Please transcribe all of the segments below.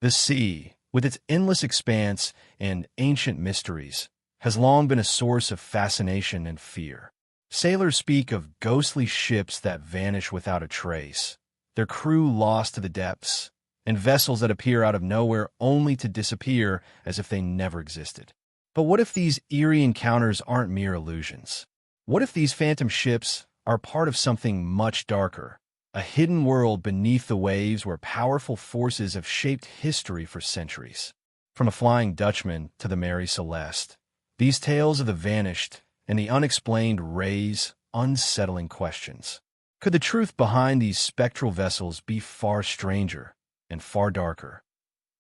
The sea, with its endless expanse and ancient mysteries, has long been a source of fascination and fear. Sailors speak of ghostly ships that vanish without a trace, their crew lost to the depths, and vessels that appear out of nowhere only to disappear as if they never existed. But what if these eerie encounters aren't mere illusions? What if these phantom ships are part of something much darker, a hidden world beneath the waves where powerful forces have shaped history for centuries? From the Flying Dutchman to the Mary Celeste, these tales of the vanished and the unexplained raise unsettling questions. Could the truth behind these spectral vessels be far stranger and far darker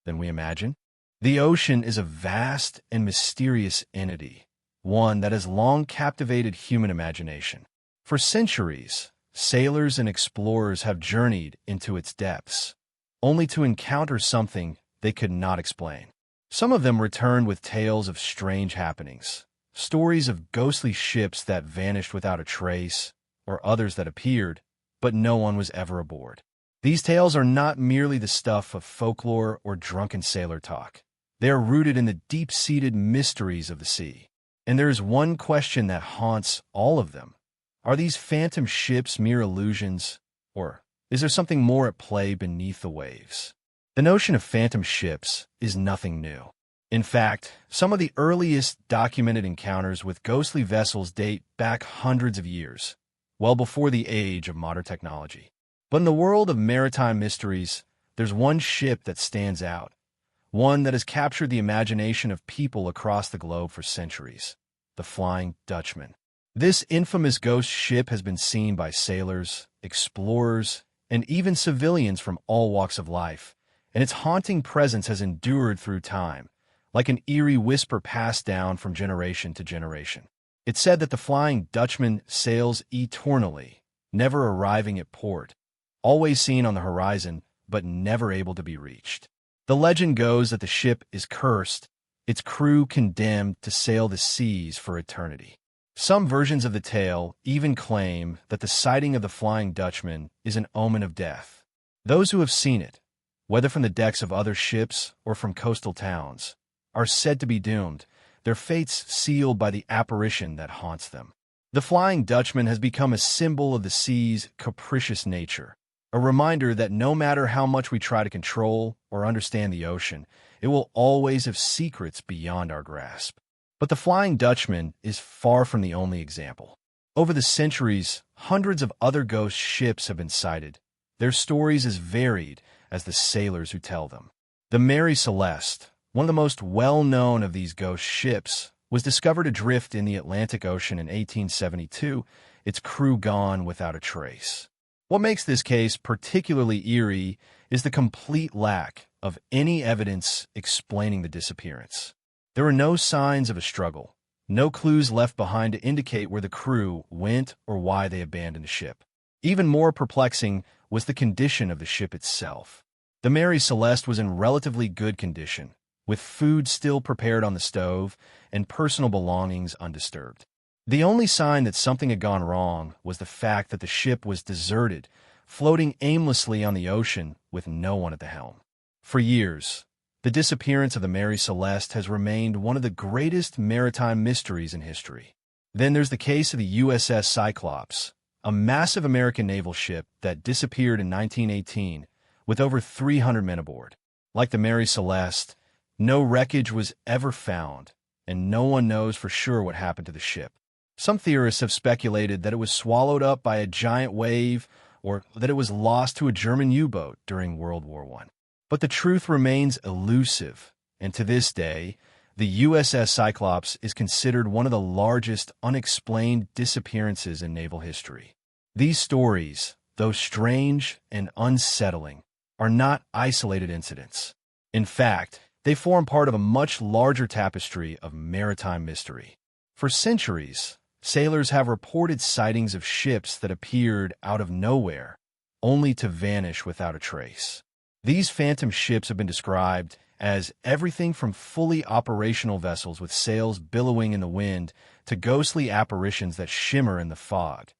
than we imagine? The ocean is a vast and mysterious entity, one that has long captivated human imagination. For centuries, sailors and explorers have journeyed into its depths, only to encounter something they could not explain. Some of them returned with tales of strange happenings, stories of ghostly ships that vanished without a trace, or others that appeared, but no one was ever aboard. These tales are not merely the stuff of folklore or drunken sailor talk. They are rooted in the deep-seated mysteries of the sea. And there is one question that haunts all of them. Are these phantom ships mere illusions, or is there something more at play beneath the waves? The notion of phantom ships is nothing new. In fact, some of the earliest documented encounters with ghostly vessels date back hundreds of years, well before the age of modern technology. But in the world of maritime mysteries, there's one ship that stands out, one that has captured the imagination of people across the globe for centuries: the Flying Dutchman. This infamous ghost ship has been seen by sailors, explorers, and even civilians from all walks of life, and its haunting presence has endured through time, like an eerie whisper passed down from generation to generation. It's said that the Flying Dutchman sails eternally, never arriving at port, always seen on the horizon, but never able to be reached. The legend goes that the ship is cursed, its crew condemned to sail the seas for eternity. Some versions of the tale even claim that the sighting of the Flying Dutchman is an omen of death. Those who have seen it, whether from the decks of other ships or from coastal towns, are said to be doomed, their fates sealed by the apparition that haunts them. The Flying Dutchman has become a symbol of the sea's capricious nature, a reminder that no matter how much we try to control or understand the ocean, it will always have secrets beyond our grasp. But the Flying Dutchman is far from the only example. Over the centuries, hundreds of other ghost ships have been sighted, their stories as varied as the sailors who tell them. The Mary Celeste, one of the most well-known of these ghost ships, was discovered adrift in the Atlantic Ocean in 1872, its crew gone without a trace. What makes this case particularly eerie is the complete lack of any evidence explaining the disappearance. There are no signs of a struggle, no clues left behind to indicate where the crew went or why they abandoned the ship. Even more perplexing was the condition of the ship itself. The Mary Celeste was in relatively good condition, with food still prepared on the stove and personal belongings undisturbed. The only sign that something had gone wrong was the fact that the ship was deserted, floating aimlessly on the ocean with no one at the helm. For years, the disappearance of the Mary Celeste has remained one of the greatest maritime mysteries in history. Then there's the case of the USS Cyclops, a massive American naval ship that disappeared in 1918 with over 300 men aboard. Like the Mary Celeste, no wreckage was ever found, and no one knows for sure what happened to the ship. Some theorists have speculated that it was swallowed up by a giant wave or that it was lost to a German U-boat during World War I. But the truth remains elusive, and to this day, the USS Cyclops is considered one of the largest unexplained disappearances in naval history. These stories, though strange and unsettling, are not isolated incidents. In fact, they form part of a much larger tapestry of maritime mystery. For centuries, sailors have reported sightings of ships that appeared out of nowhere, only to vanish without a trace. These phantom ships have been described as everything from fully operational vessels with sails billowing in the wind to ghostly apparitions that shimmer in the fog,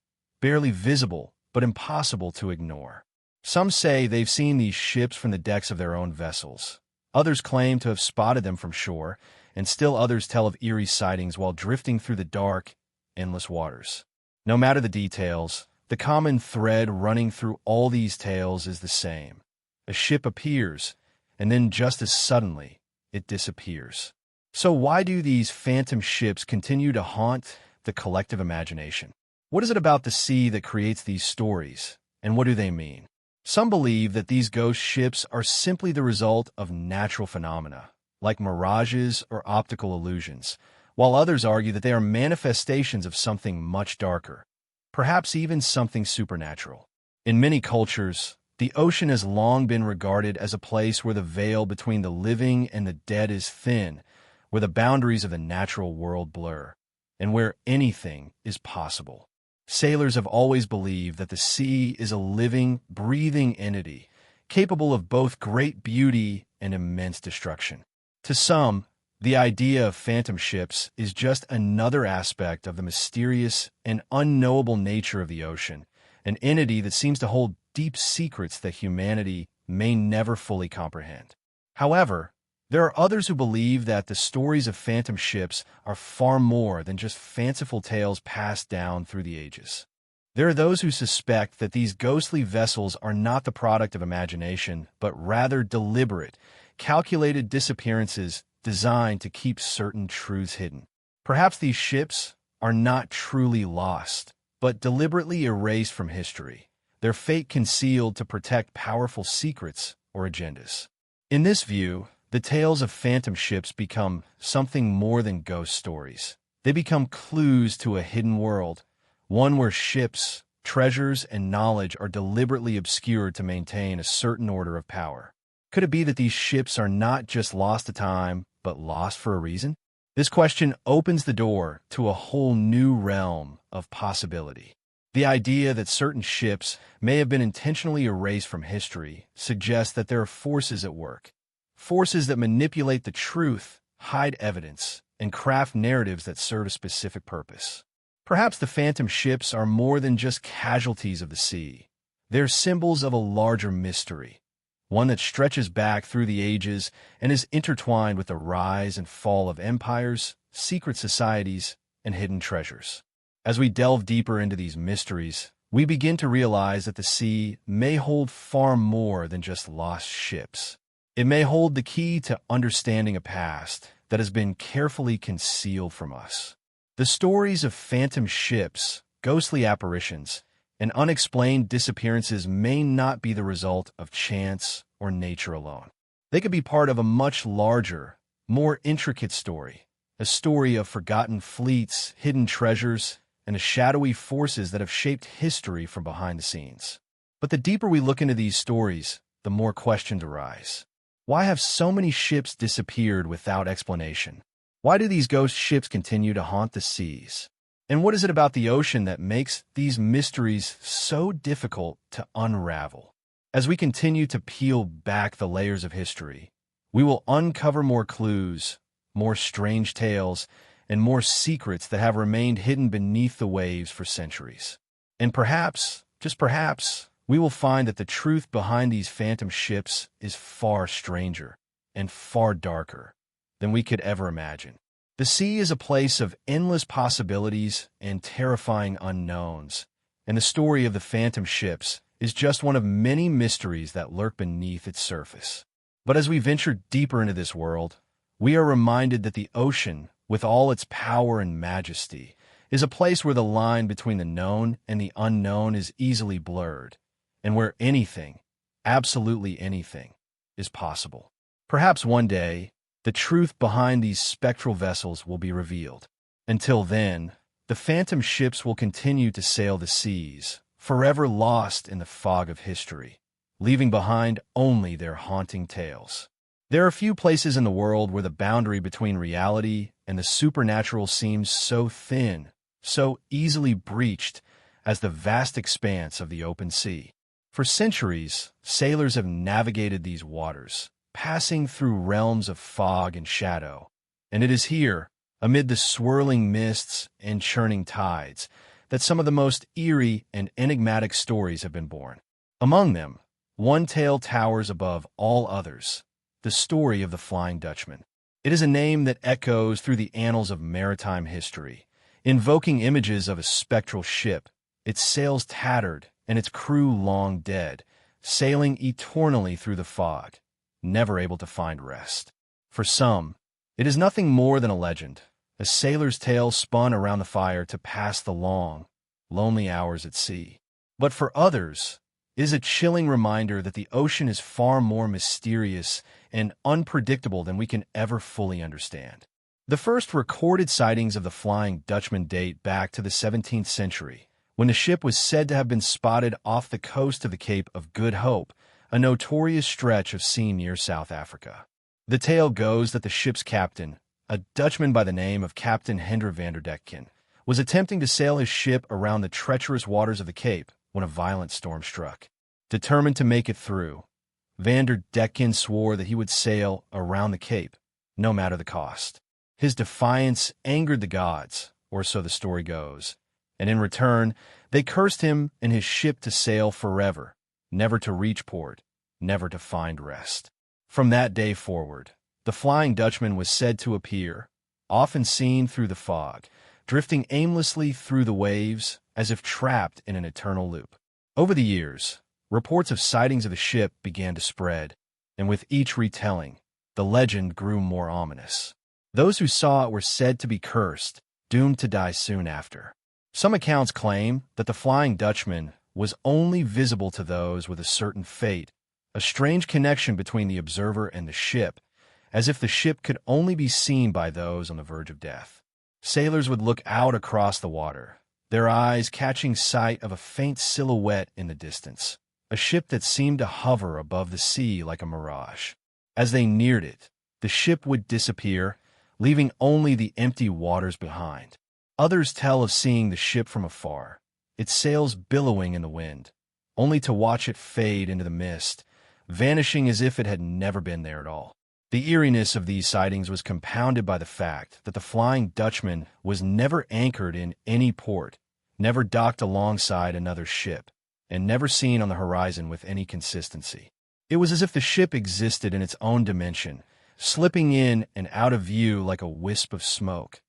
barely visible but impossible to ignore. Some say they've seen these ships from the decks of their own vessels, Others claim to have spotted them from shore, and still others tell of eerie sightings while drifting through the dark, endless waters. No matter the details, the common thread running through all these tales is the same. A ship appears, and then just as suddenly, it disappears. So why do these phantom ships continue to haunt the collective imagination? What is it about the sea that creates these stories, and what do they mean? Some believe that these ghost ships are simply the result of natural phenomena, like mirages or optical illusions, while others argue that they are manifestations of something much darker, perhaps even something supernatural. In many cultures, the ocean has long been regarded as a place where the veil between the living and the dead is thin, where the boundaries of the natural world blur, and where anything is possible. Sailors have always believed that the sea is a living, breathing entity, capable of both great beauty and immense destruction. To some, the idea of phantom ships is just another aspect of the mysterious and unknowable nature of the ocean, an entity that seems to hold deep secrets that humanity may never fully comprehend. However, there are others who believe that the stories of phantom ships are far more than just fanciful tales passed down through the ages. There are those who suspect that these ghostly vessels are not the product of imagination, but rather deliberate, calculated disappearances designed to keep certain truths hidden. Perhaps these ships are not truly lost, but deliberately erased from history, their fate concealed to protect powerful secrets or agendas. In this view, the tales of phantom ships become something more than ghost stories. They become clues to a hidden world, one where ships, treasures, and knowledge are deliberately obscured to maintain a certain order of power. Could it be that these ships are not just lost to time, but lost for a reason? This question opens the door to a whole new realm of possibility. The idea that certain ships may have been intentionally erased from history suggests that there are forces at work. Forces that manipulate the truth, hide evidence, and craft narratives that serve a specific purpose. Perhaps the phantom ships are more than just casualties of the sea. They're symbols of a larger mystery, one that stretches back through the ages and is intertwined with the rise and fall of empires, secret societies, and hidden treasures. As we delve deeper into these mysteries, we begin to realize that the sea may hold far more than just lost ships. It may hold the key to understanding a past that has been carefully concealed from us. The stories of phantom ships, ghostly apparitions, and unexplained disappearances may not be the result of chance or nature alone. They could be part of a much larger, more intricate story, a story of forgotten fleets, hidden treasures, and the shadowy forces that have shaped history from behind the scenes. But the deeper we look into these stories, the more questions arise. Why have so many ships disappeared without explanation? Why do these ghost ships continue to haunt the seas? And what is it about the ocean that makes these mysteries so difficult to unravel? As we continue to peel back the layers of history, we will uncover more clues, more strange tales, and more secrets that have remained hidden beneath the waves for centuries. And perhaps, just perhaps, we will find that the truth behind these phantom ships is far stranger and far darker than we could ever imagine. The sea is a place of endless possibilities and terrifying unknowns, and the story of the phantom ships is just one of many mysteries that lurk beneath its surface. But as we venture deeper into this world, we are reminded that the ocean, with all its power and majesty, is a place where the line between the known and the unknown is easily blurred, and where anything, absolutely anything, is possible. Perhaps one day, the truth behind these spectral vessels will be revealed. Until then, the phantom ships will continue to sail the seas, forever lost in the fog of history, leaving behind only their haunting tales. There are few places in the world where the boundary between reality and the supernatural seems so thin, so easily breached, as the vast expanse of the open sea. For centuries, sailors have navigated these waters, passing through realms of fog and shadow, and it is here, amid the swirling mists and churning tides, that some of the most eerie and enigmatic stories have been born. Among them, one tale towers above all others, the story of the Flying Dutchman. It is a name that echoes through the annals of maritime history, invoking images of a spectral ship, its sails tattered and its crew long dead, sailing eternally through the fog, never able to find rest. For some, it is nothing more than a legend, a sailor's tale spun around the fire to pass the long, lonely hours at sea. But for others, it is a chilling reminder that the ocean is far more mysterious and unpredictable than we can ever fully understand. The first recorded sightings of the Flying Dutchman date back to the 17th century, when the ship was said to have been spotted off the coast of the Cape of Good Hope, a notorious stretch of sea near South Africa. The tale goes that the ship's captain, a Dutchman by the name of Captain Hendrik van der Decken, was attempting to sail his ship around the treacherous waters of the Cape when a violent storm struck. Determined to make it through, van der Decken swore that he would sail around the Cape, no matter the cost. His defiance angered the gods, or so the story goes, and in return, they cursed him and his ship to sail forever, never to reach port, never to find rest. From that day forward, the Flying Dutchman was said to appear, often seen through the fog, drifting aimlessly through the waves as if trapped in an eternal loop. Over the years, reports of sightings of the ship began to spread, and with each retelling, the legend grew more ominous. Those who saw it were said to be cursed, doomed to die soon after. Some accounts claim that the Flying Dutchman was only visible to those with a certain fate, a strange connection between the observer and the ship, as if the ship could only be seen by those on the verge of death. Sailors would look out across the water, their eyes catching sight of a faint silhouette in the distance, a ship that seemed to hover above the sea like a mirage. As they neared it, the ship would disappear, leaving only the empty waters behind. Others tell of seeing the ship from afar, its sails billowing in the wind, only to watch it fade into the mist, vanishing as if it had never been there at all. The eeriness of these sightings was compounded by the fact that the Flying Dutchman was never anchored in any port, never docked alongside another ship, and never seen on the horizon with any consistency. It was as if the ship existed in its own dimension, slipping in and out of view like a wisp of smoke,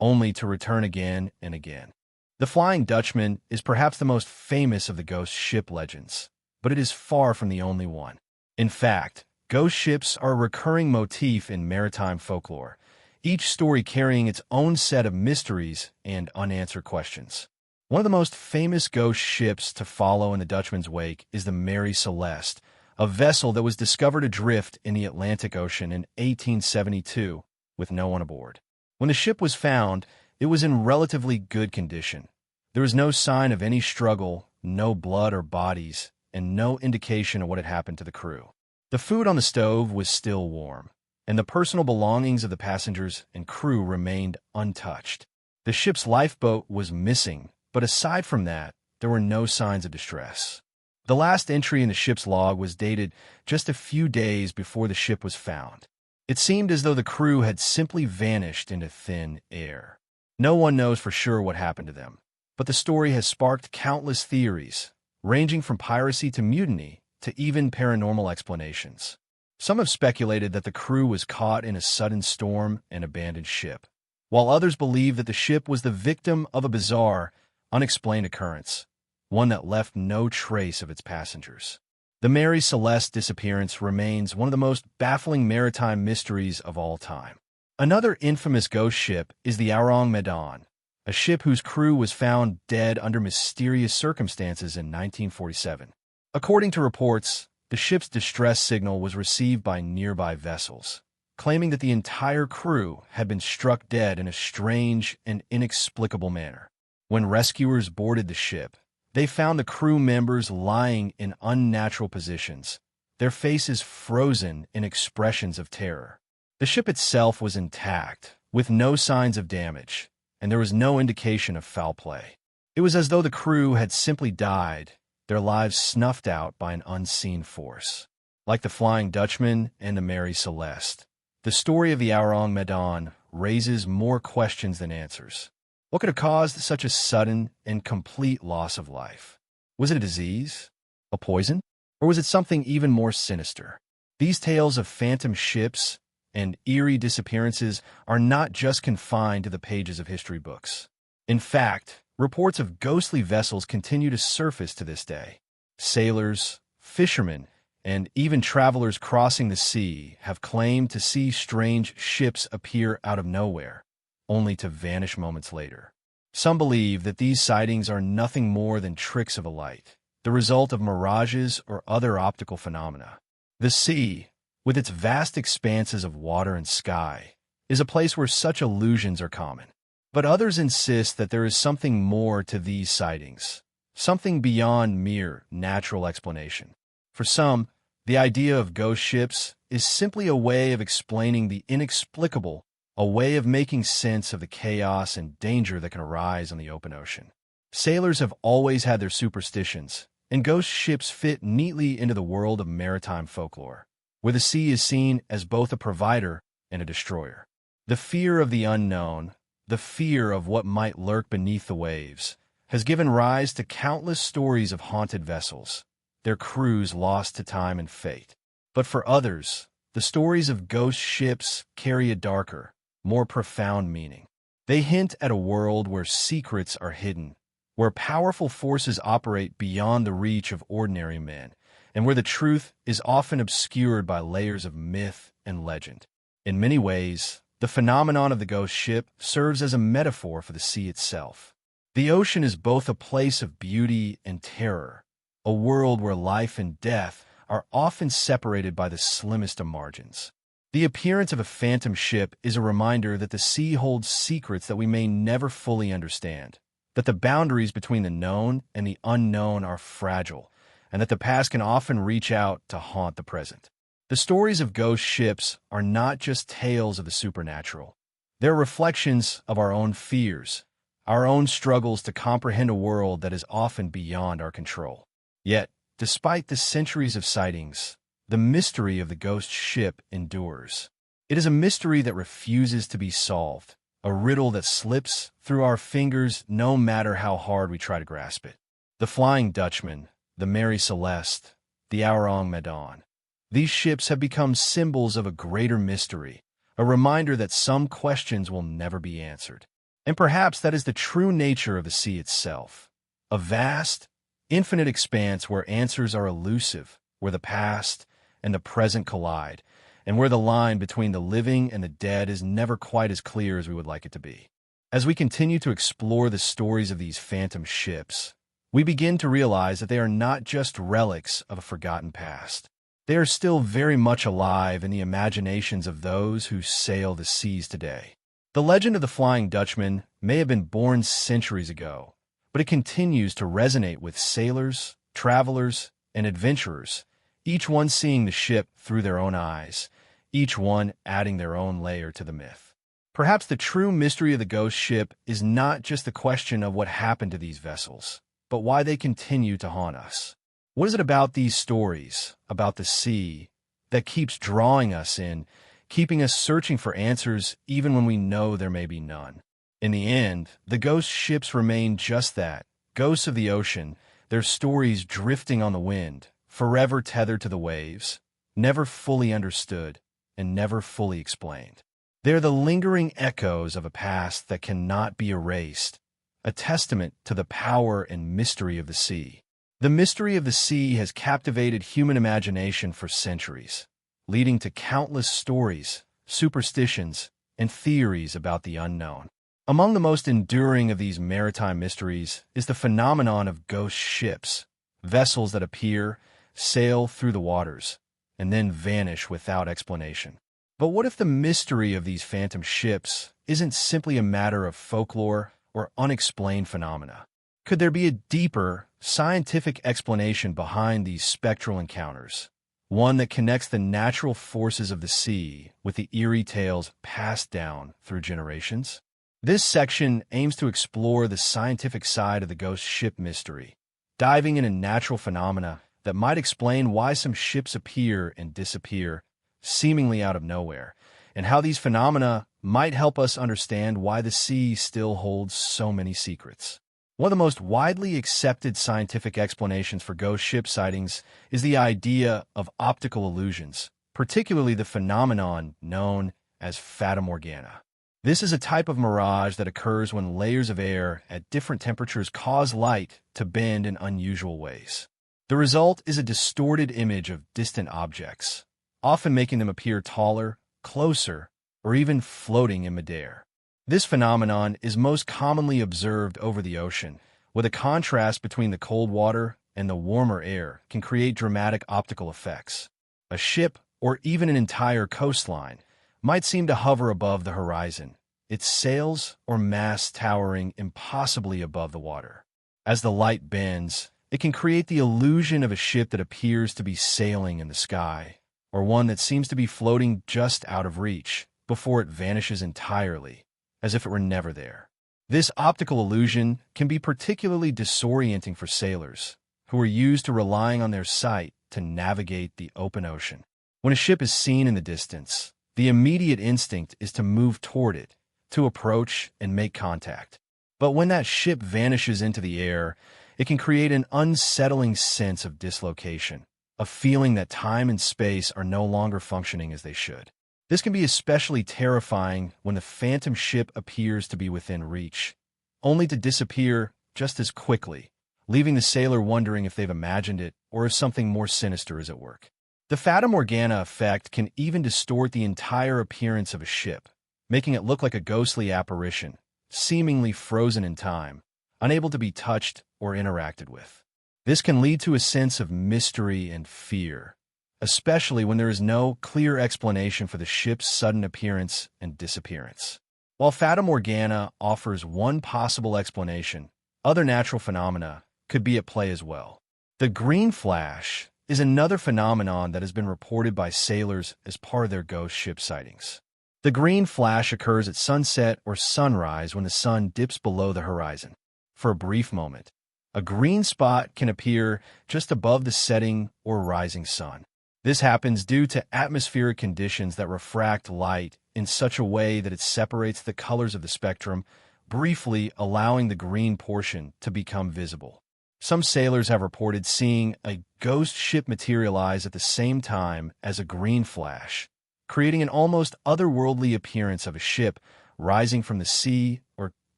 only to return again and again. The Flying Dutchman is perhaps the most famous of the ghost ship legends, but it is far from the only one. In fact, ghost ships are a recurring motif in maritime folklore, each story carrying its own set of mysteries and unanswered questions. One of the most famous ghost ships to follow in the Dutchman's wake is the Mary Celeste, a vessel that was discovered adrift in the Atlantic Ocean in 1872 with no one aboard. When the ship was found, it was in relatively good condition. There was no sign of any struggle, no blood or bodies, and no indication of what had happened to the crew. The food on the stove was still warm, and the personal belongings of the passengers and crew remained untouched. The ship's lifeboat was missing, but aside from that, there were no signs of distress. The last entry in the ship's log was dated just a few days before the ship was found. It seemed as though the crew had simply vanished into thin air. No one knows for sure what happened to them, but the story has sparked countless theories, ranging from piracy to mutiny to even paranormal explanations. Some have speculated that the crew was caught in a sudden storm and abandoned ship, while others believe that the ship was the victim of a bizarre, unexplained occurrence, one that left no trace of its passengers. The Mary Celeste disappearance remains one of the most baffling maritime mysteries of all time. Another infamous ghost ship is the Orang Medan, a ship whose crew was found dead under mysterious circumstances in 1947. According to reports, the ship's distress signal was received by nearby vessels, claiming that the entire crew had been struck dead in a strange and inexplicable manner. When rescuers boarded the ship, they found the crew members lying in unnatural positions, their faces frozen in expressions of terror. The ship itself was intact, with no signs of damage, and there was no indication of foul play. It was as though the crew had simply died, their lives snuffed out by an unseen force. Like the Flying Dutchman and the Mary Celeste, the story of the Orang Medan raises more questions than answers. What could have caused such a sudden and complete loss of life? Was it a disease? A poison? Or was it something even more sinister? These tales of phantom ships and eerie disappearances are not just confined to the pages of history books. In fact, reports of ghostly vessels continue to surface to this day. Sailors, fishermen, and even travelers crossing the sea have claimed to see strange ships appear out of nowhere, only to vanish moments later. Some believe that these sightings are nothing more than tricks of the light, the result of mirages or other optical phenomena. The sea, with its vast expanses of water and sky, is a place where such illusions are common. But others insist that there is something more to these sightings, something beyond mere natural explanation. For some, the idea of ghost ships is simply a way of explaining the inexplicable, a way of making sense of the chaos and danger that can arise on the open ocean. Sailors have always had their superstitions, and ghost ships fit neatly into the world of maritime folklore, where the sea is seen as both a provider and a destroyer. The fear of the unknown, the fear of what might lurk beneath the waves, has given rise to countless stories of haunted vessels, their crews lost to time and fate. But for others, the stories of ghost ships carry a darker, more profound meaning. They hint at a world where secrets are hidden, where powerful forces operate beyond the reach of ordinary men, and where the truth is often obscured by layers of myth and legend. In many ways, the phenomenon of the ghost ship serves as a metaphor for the sea itself. The ocean is both a place of beauty and terror, a world where life and death are often separated by the slimmest of margins. The appearance of a phantom ship is a reminder that the sea holds secrets that we may never fully understand, that the boundaries between the known and the unknown are fragile, and that the past can often reach out to haunt the present. The stories of ghost ships are not just tales of the supernatural. They're reflections of our own fears, our own struggles to comprehend a world that is often beyond our control. Yet, despite the centuries of sightings, the mystery of the ghost ship endures. It is a mystery that refuses to be solved, a riddle that slips through our fingers no matter how hard we try to grasp it. The Flying Dutchman, the Mary Celeste, the Aurong Medan. These ships have become symbols of a greater mystery, a reminder that some questions will never be answered. And perhaps that is the true nature of the sea itself, a vast, infinite expanse where answers are elusive, where the past and the present collide, and where the line between the living and the dead is never quite as clear as we would like it to be. As we continue to explore the stories of these phantom ships, we begin to realize that they are not just relics of a forgotten past. They are still very much alive in the imaginations of those who sail the seas today. The legend of the Flying Dutchman may have been born centuries ago, but it continues to resonate with sailors, travelers, and adventurers, each one seeing the ship through their own eyes, each one adding their own layer to the myth. Perhaps the true mystery of the ghost ship is not just the question of what happened to these vessels, but why they continue to haunt us. What is it about these stories, about the sea, that keeps drawing us in, keeping us searching for answers even when we know there may be none? In the end, the ghost ships remain just that, ghosts of the ocean, their stories drifting on the wind, forever tethered to the waves, never fully understood, and never fully explained. They're the lingering echoes of a past that cannot be erased, a testament to the power and mystery of the sea. The mystery of the sea has captivated human imagination for centuries, leading to countless stories, superstitions, and theories about the unknown. Among the most enduring of these maritime mysteries is the phenomenon of ghost ships, vessels that appear, sail through the waters, and then vanish without explanation. But what if the mystery of these phantom ships isn't simply a matter of folklore or unexplained phenomena? Could there be a deeper, scientific explanation behind these spectral encounters, one that connects the natural forces of the sea with the eerie tales passed down through generations? This section aims to explore the scientific side of the ghost ship mystery, diving into natural phenomena that might explain why some ships appear and disappear seemingly out of nowhere, and how these phenomena might help us understand why the sea still holds so many secrets. One of the most widely accepted scientific explanations for ghost ship sightings is the idea of optical illusions, particularly the phenomenon known as fata morgana. This is a type of mirage that occurs when layers of air at different temperatures cause light to bend in unusual ways. The result is a distorted image of distant objects, often making them appear taller, closer, or even floating in midair. This phenomenon is most commonly observed over the ocean, where the contrast between the cold water and the warmer air can create dramatic optical effects. A ship, or even an entire coastline, might seem to hover above the horizon, its sails or masts towering impossibly above the water. As the light bends, it can create the illusion of a ship that appears to be sailing in the sky, or one that seems to be floating just out of reach before it vanishes entirely, as if it were never there. This optical illusion can be particularly disorienting for sailors, who are used to relying on their sight to navigate the open ocean. When a ship is seen in the distance, the immediate instinct is to move toward it, to approach and make contact. But when that ship vanishes into the air, it can create an unsettling sense of dislocation, a feeling that time and space are no longer functioning as they should. This can be especially terrifying when the phantom ship appears to be within reach, only to disappear just as quickly, leaving the sailor wondering if they've imagined it or if something more sinister is at work. The fata morgana effect can even distort the entire appearance of a ship, making it look like a ghostly apparition, seemingly frozen in time, unable to be touched or interacted with. This can lead to a sense of mystery and fear, especially when there is no clear explanation for the ship's sudden appearance and disappearance. While fata morgana offers one possible explanation, other natural phenomena could be at play as well. The green flash is another phenomenon that has been reported by sailors as part of their ghost ship sightings. The green flash occurs at sunset or sunrise when the sun dips below the horizon. For a brief moment, a green spot can appear just above the setting or rising sun. This happens due to atmospheric conditions that refract light in such a way that it separates the colors of the spectrum, briefly allowing the green portion to become visible. Some sailors have reported seeing a ghost ship materialize at the same time as a green flash, creating an almost otherworldly appearance of a ship rising from the sea or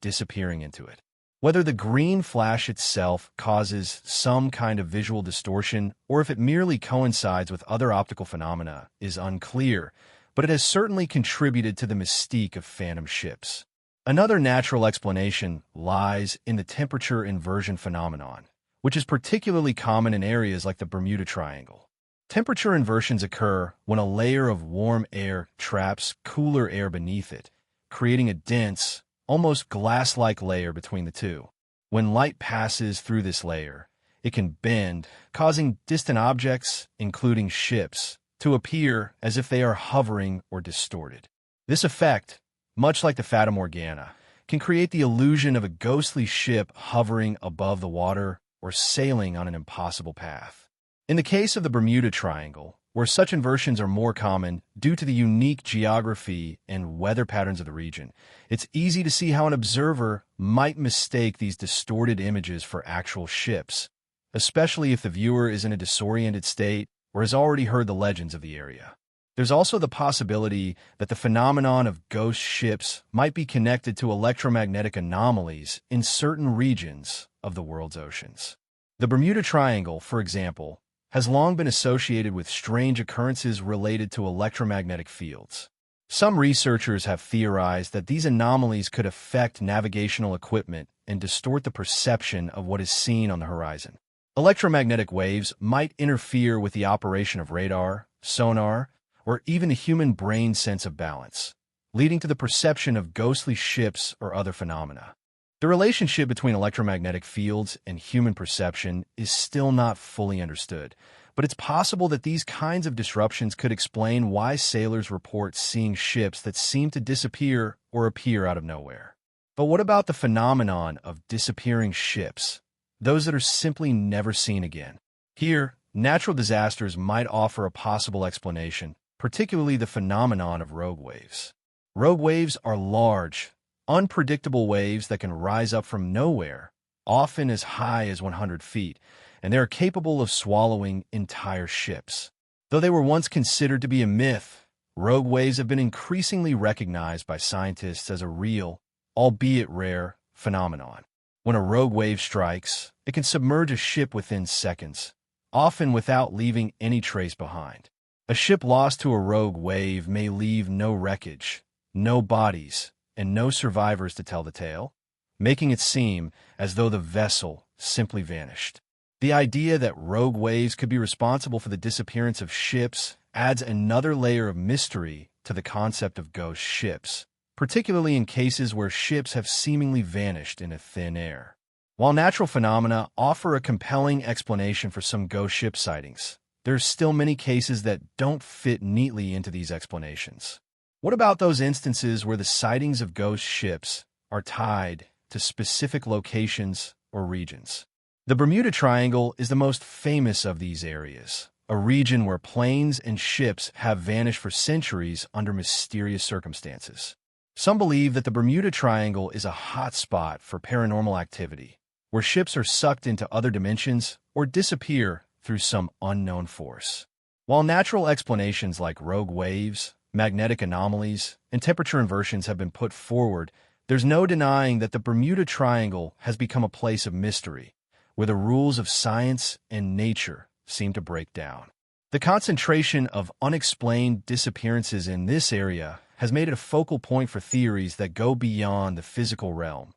disappearing into it. Whether the green flash itself causes some kind of visual distortion or if it merely coincides with other optical phenomena is unclear, but it has certainly contributed to the mystique of phantom ships. Another natural explanation lies in the temperature inversion phenomenon, which is particularly common in areas like the Bermuda Triangle. Temperature inversions occur when a layer of warm air traps cooler air beneath it, creating a dense, almost glass-like layer between the two. When light passes through this layer, it can bend, causing distant objects, including ships, to appear as if they are hovering or distorted. This effect, much like the fata morgana, can create the illusion of a ghostly ship hovering above the water or sailing on an impossible path. In the case of the Bermuda Triangle, where such inversions are more common due to the unique geography and weather patterns of the region, it's easy to see how an observer might mistake these distorted images for actual ships, especially if the viewer is in a disoriented state or has already heard the legends of the area. There's also the possibility that the phenomenon of ghost ships might be connected to electromagnetic anomalies in certain regions of the world's oceans. The Bermuda Triangle, for example, has long been associated with strange occurrences related to electromagnetic fields. Some researchers have theorized that these anomalies could affect navigational equipment and distort the perception of what is seen on the horizon. Electromagnetic waves might interfere with the operation of radar, sonar, or even the human brain's sense of balance, leading to the perception of ghostly ships or other phenomena. The relationship between electromagnetic fields and human perception is still not fully understood, but it's possible that these kinds of disruptions could explain why sailors report seeing ships that seem to disappear or appear out of nowhere. But what about the phenomenon of disappearing ships, those that are simply never seen again? Here, natural disasters might offer a possible explanation, particularly the phenomenon of rogue waves. Rogue waves are large, unpredictable waves that can rise up from nowhere, often as high as 100 feet, and they are capable of swallowing entire ships. Though they were once considered to be a myth, rogue waves have been increasingly recognized by scientists as a real, albeit rare, phenomenon. When a rogue wave strikes, it can submerge a ship within seconds, often without leaving any trace behind. A ship lost to a rogue wave may leave no wreckage, no bodies, and no survivors to tell the tale, making it seem as though the vessel simply vanished. The idea that rogue waves could be responsible for the disappearance of ships adds another layer of mystery to the concept of ghost ships, particularly in cases where ships have seemingly vanished into thin air. While natural phenomena offer a compelling explanation for some ghost ship sightings, there are still many cases that don't fit neatly into these explanations. What about those instances where the sightings of ghost ships are tied to specific locations or regions? The Bermuda Triangle is the most famous of these areas, a region where planes and ships have vanished for centuries under mysterious circumstances. Some believe that the Bermuda Triangle is a hot spot for paranormal activity, where ships are sucked into other dimensions or disappear through some unknown force. While natural explanations like rogue waves, magnetic anomalies, and temperature inversions have been put forward, there's no denying that the Bermuda Triangle has become a place of mystery, where the rules of science and nature seem to break down. The concentration of unexplained disappearances in this area has made it a focal point for theories that go beyond the physical realm,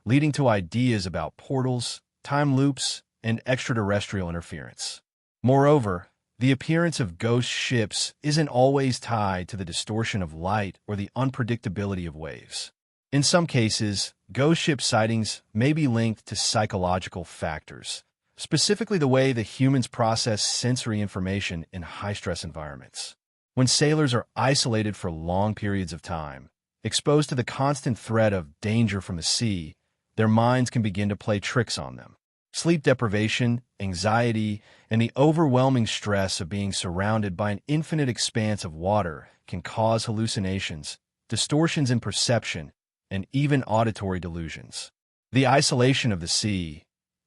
leading to ideas about portals, time loops, and extraterrestrial interference. Moreover, the appearance of ghost ships isn't always tied to the distortion of light or the unpredictability of waves. In some cases, ghost ship sightings may be linked to psychological factors, specifically the way that humans process sensory information in high-stress environments. When sailors are isolated for long periods of time, exposed to the constant threat of danger from the sea, their minds can begin to play tricks on them. Sleep deprivation, anxiety, and the overwhelming stress of being surrounded by an infinite expanse of water can cause hallucinations, distortions in perception, and even auditory delusions. The isolation of the sea,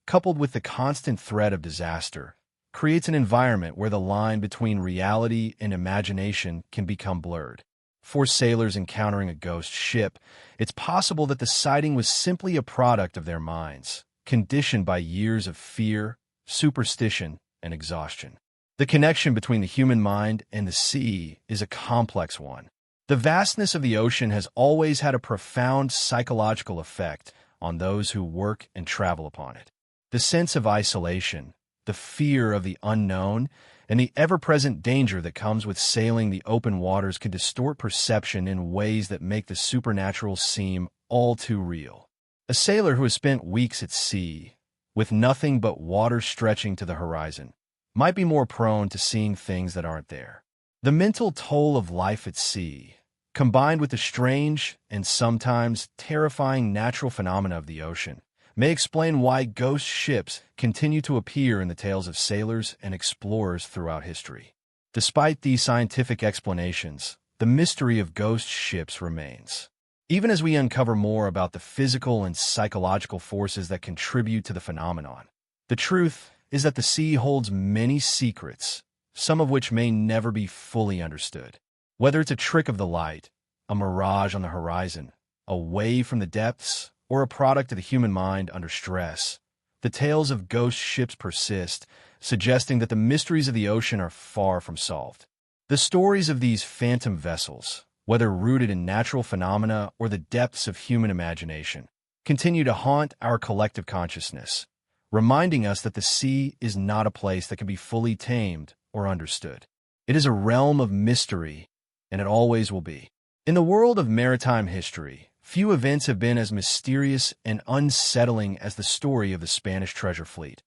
coupled with the constant threat of disaster, creates an environment where the line between reality and imagination can become blurred. For sailors encountering a ghost ship, it's possible that the sighting was simply a product of their minds, conditioned by years of fear, superstition, and exhaustion. The connection between the human mind and the sea is a complex one. The vastness of the ocean has always had a profound psychological effect on those who work and travel upon it. The sense of isolation, the fear of the unknown, and the ever-present danger that comes with sailing the open waters can distort perception in ways that make the supernatural seem all too real. A sailor who has spent weeks at sea, with nothing but water stretching to the horizon, might be more prone to seeing things that aren't there. The mental toll of life at sea, combined with the strange and sometimes terrifying natural phenomena of the ocean, may explain why ghost ships continue to appear in the tales of sailors and explorers throughout history. Despite these scientific explanations, the mystery of ghost ships remains. Even as we uncover more about the physical and psychological forces that contribute to the phenomenon, the truth is that the sea holds many secrets, some of which may never be fully understood. Whether it's a trick of the light, a mirage on the horizon, a wave from the depths, or a product of the human mind under stress, the tales of ghost ships persist, suggesting that the mysteries of the ocean are far from solved. The stories of these phantom vessels, whether rooted in natural phenomena or the depths of human imagination, continue to haunt our collective consciousness, reminding us that the sea is not a place that can be fully tamed or understood. It is a realm of mystery, and it always will be. In the world of maritime history, few events have been as mysterious and unsettling as the story of the Spanish treasure fleet,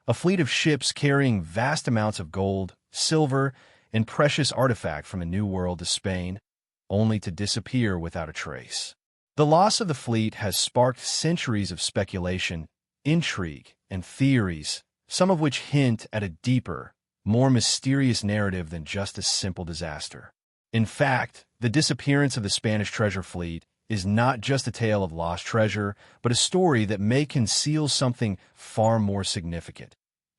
a fleet of ships carrying vast amounts of gold, silver, and precious artifact from the New World to Spain, only to disappear without a trace. The loss of the fleet has sparked centuries of speculation, intrigue, and theories, some of which hint at a deeper, more mysterious narrative than just a simple disaster. In fact, the disappearance of the Spanish treasure fleet is not just a tale of lost treasure, but a story that may conceal something far more significant.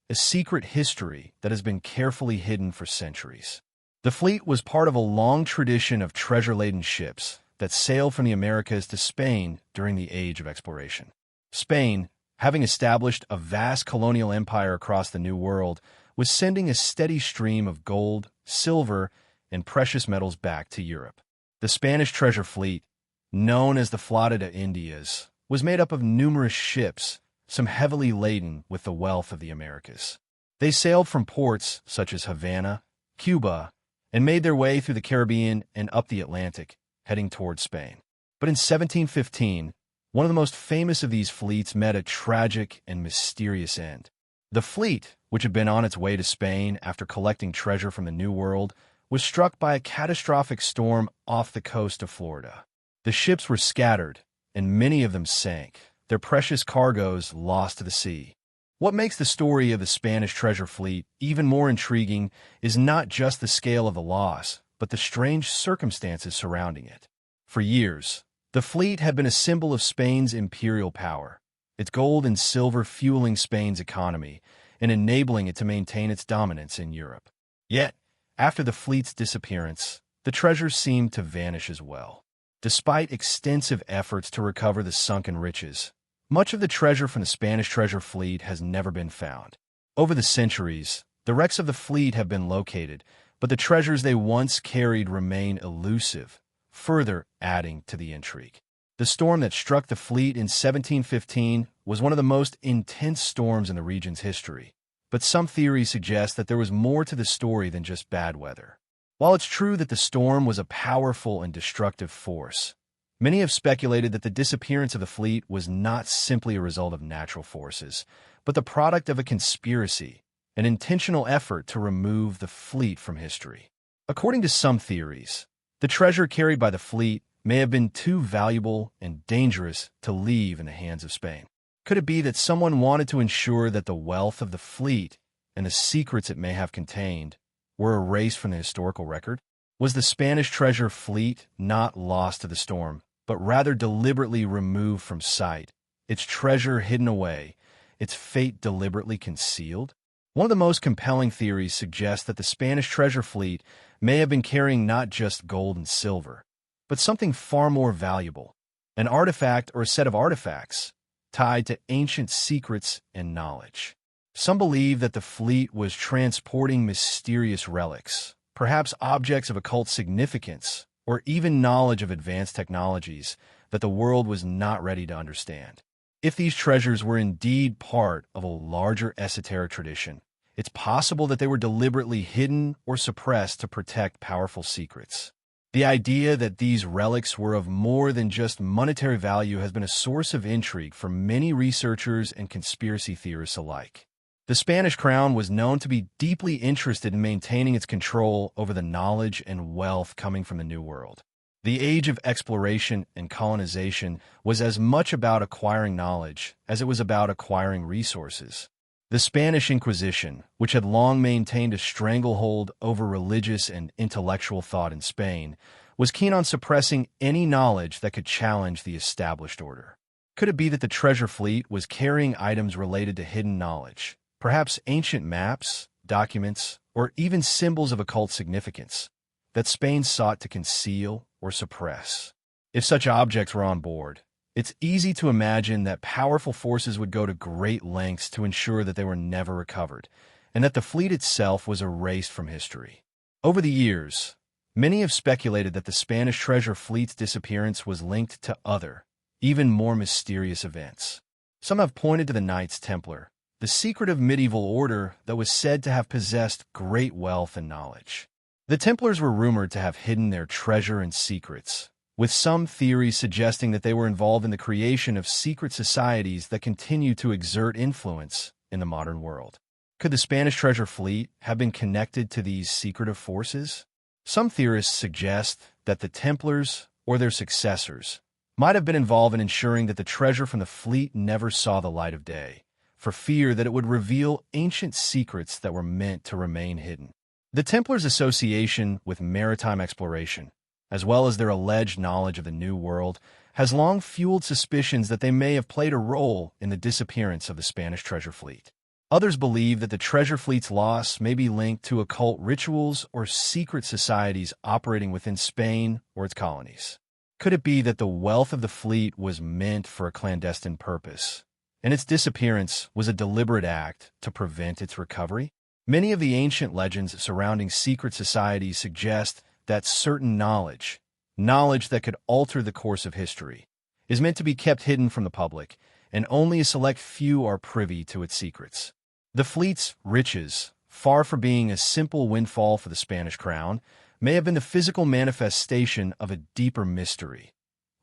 a secret history that has been carefully hidden for centuries. The fleet was part of a long tradition of treasure-laden ships that sailed from the Americas to Spain during the Age of Exploration. Spain, having established a vast colonial empire across the New World, was sending a steady stream of gold, silver, and precious metals back to Europe. The Spanish treasure fleet, known as the Flota de Indias, was made up of numerous ships, some heavily laden with the wealth of the Americas. They sailed from ports such as Havana, Cuba, and made their way through the Caribbean and up the Atlantic, heading toward Spain. But in 1715, one of the most famous of these fleets met a tragic and mysterious end. The fleet, which had been on its way to Spain after collecting treasure from the New World, was struck by a catastrophic storm off the coast of Florida. The ships were scattered, and many of them sank, their precious cargoes lost to the sea. What makes the story of the Spanish treasure fleet even more intriguing is not just the scale of the loss, but the strange circumstances surrounding it. For years, the fleet had been a symbol of Spain's imperial power, its gold and silver fueling Spain's economy and enabling it to maintain its dominance in Europe. Yet, after the fleet's disappearance, the treasures seemed to vanish as well. Despite extensive efforts to recover the sunken riches, much of the treasure from the Spanish treasure fleet has never been found. Over the centuries, the wrecks of the fleet have been located, but the treasures they once carried remain elusive, further adding to the intrigue. The storm that struck the fleet in 1715 was one of the most intense storms in the region's history, but some theories suggest that there was more to the story than just bad weather. While it's true that the storm was a powerful and destructive force, many have speculated that the disappearance of the fleet was not simply a result of natural forces, but the product of a conspiracy, an intentional effort to remove the fleet from history. According to some theories, the treasure carried by the fleet may have been too valuable and dangerous to leave in the hands of Spain. Could it be that someone wanted to ensure that the wealth of the fleet and the secrets it may have contained were erased from the historical record? Was the Spanish treasure fleet not lost to the storm, but rather deliberately removed from sight, its treasure hidden away, its fate deliberately concealed? One of the most compelling theories suggests that the Spanish treasure fleet may have been carrying not just gold and silver, but something far more valuable, an artifact or a set of artifacts tied to ancient secrets and knowledge. Some believe that the fleet was transporting mysterious relics, perhaps objects of occult significance, or even knowledge of advanced technologies that the world was not ready to understand. If these treasures were indeed part of a larger esoteric tradition, it's possible that they were deliberately hidden or suppressed to protect powerful secrets. The idea that these relics were of more than just monetary value has been a source of intrigue for many researchers and conspiracy theorists alike. The Spanish crown was known to be deeply interested in maintaining its control over the knowledge and wealth coming from the New World. The age of exploration and colonization was as much about acquiring knowledge as it was about acquiring resources. The Spanish Inquisition, which had long maintained a stranglehold over religious and intellectual thought in Spain, was keen on suppressing any knowledge that could challenge the established order. Could it be that the treasure fleet was carrying items related to hidden knowledge, perhaps ancient maps, documents, or even symbols of occult significance, that Spain sought to conceal or suppress? If such objects were on board, it's easy to imagine that powerful forces would go to great lengths to ensure that they were never recovered, and that the fleet itself was erased from history. Over the years, many have speculated that the Spanish treasure fleet's disappearance was linked to other, even more mysterious events. Some have pointed to the Knights Templar, the secretive medieval order that was said to have possessed great wealth and knowledge. The Templars were rumored to have hidden their treasure and secrets, with some theories suggesting that they were involved in the creation of secret societies that continue to exert influence in the modern world. Could the Spanish treasure fleet have been connected to these secretive forces? Some theorists suggest that the Templars, or their successors, might have been involved in ensuring that the treasure from the fleet never saw the light of day, for fear that it would reveal ancient secrets that were meant to remain hidden. The Templars' association with maritime exploration, as well as their alleged knowledge of the New World, has long fueled suspicions that they may have played a role in the disappearance of the Spanish treasure fleet. Others believe that the treasure fleet's loss may be linked to occult rituals or secret societies operating within Spain or its colonies. Could it be that the wealth of the fleet was meant for a clandestine purpose, and its disappearance was a deliberate act to prevent its recovery? Many of the ancient legends surrounding secret societies suggest that certain knowledge that could alter the course of history, is meant to be kept hidden from the public, and only a select few are privy to its secrets. The fleet's riches, far from being a simple windfall for the Spanish crown, may have been the physical manifestation of a deeper mystery,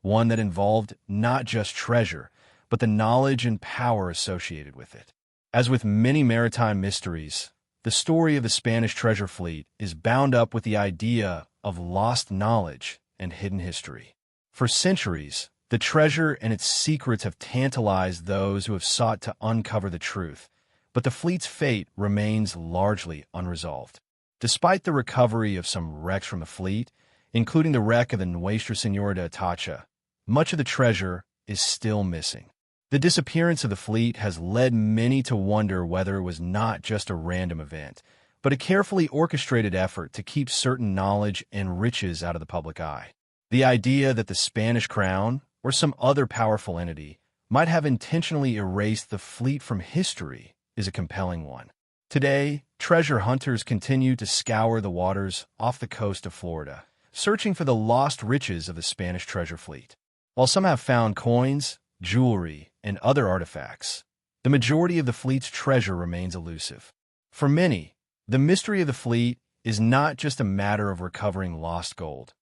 one that involved not just treasure, but the knowledge and power associated with it. As with many maritime mysteries, the story of the Spanish treasure fleet is bound up with the idea of lost knowledge and hidden history. For centuries, the treasure and its secrets have tantalized those who have sought to uncover the truth, but the fleet's fate remains largely unresolved. Despite the recovery of some wrecks from the fleet, including the wreck of the Nuestra Señora de Atacha, much of the treasure is still missing. The disappearance of the fleet has led many to wonder whether it was not just a random event, but a carefully orchestrated effort to keep certain knowledge and riches out of the public eye. The idea that the Spanish crown, or some other powerful entity, might have intentionally erased the fleet from history is a compelling one. Today, treasure hunters continue to scour the waters off the coast of Florida, searching for the lost riches of the Spanish treasure fleet. While some have found coins, jewelry, and other artifacts, the majority of the fleet's treasure remains elusive. For many, the mystery of the fleet is not just a matter of recovering lost gold.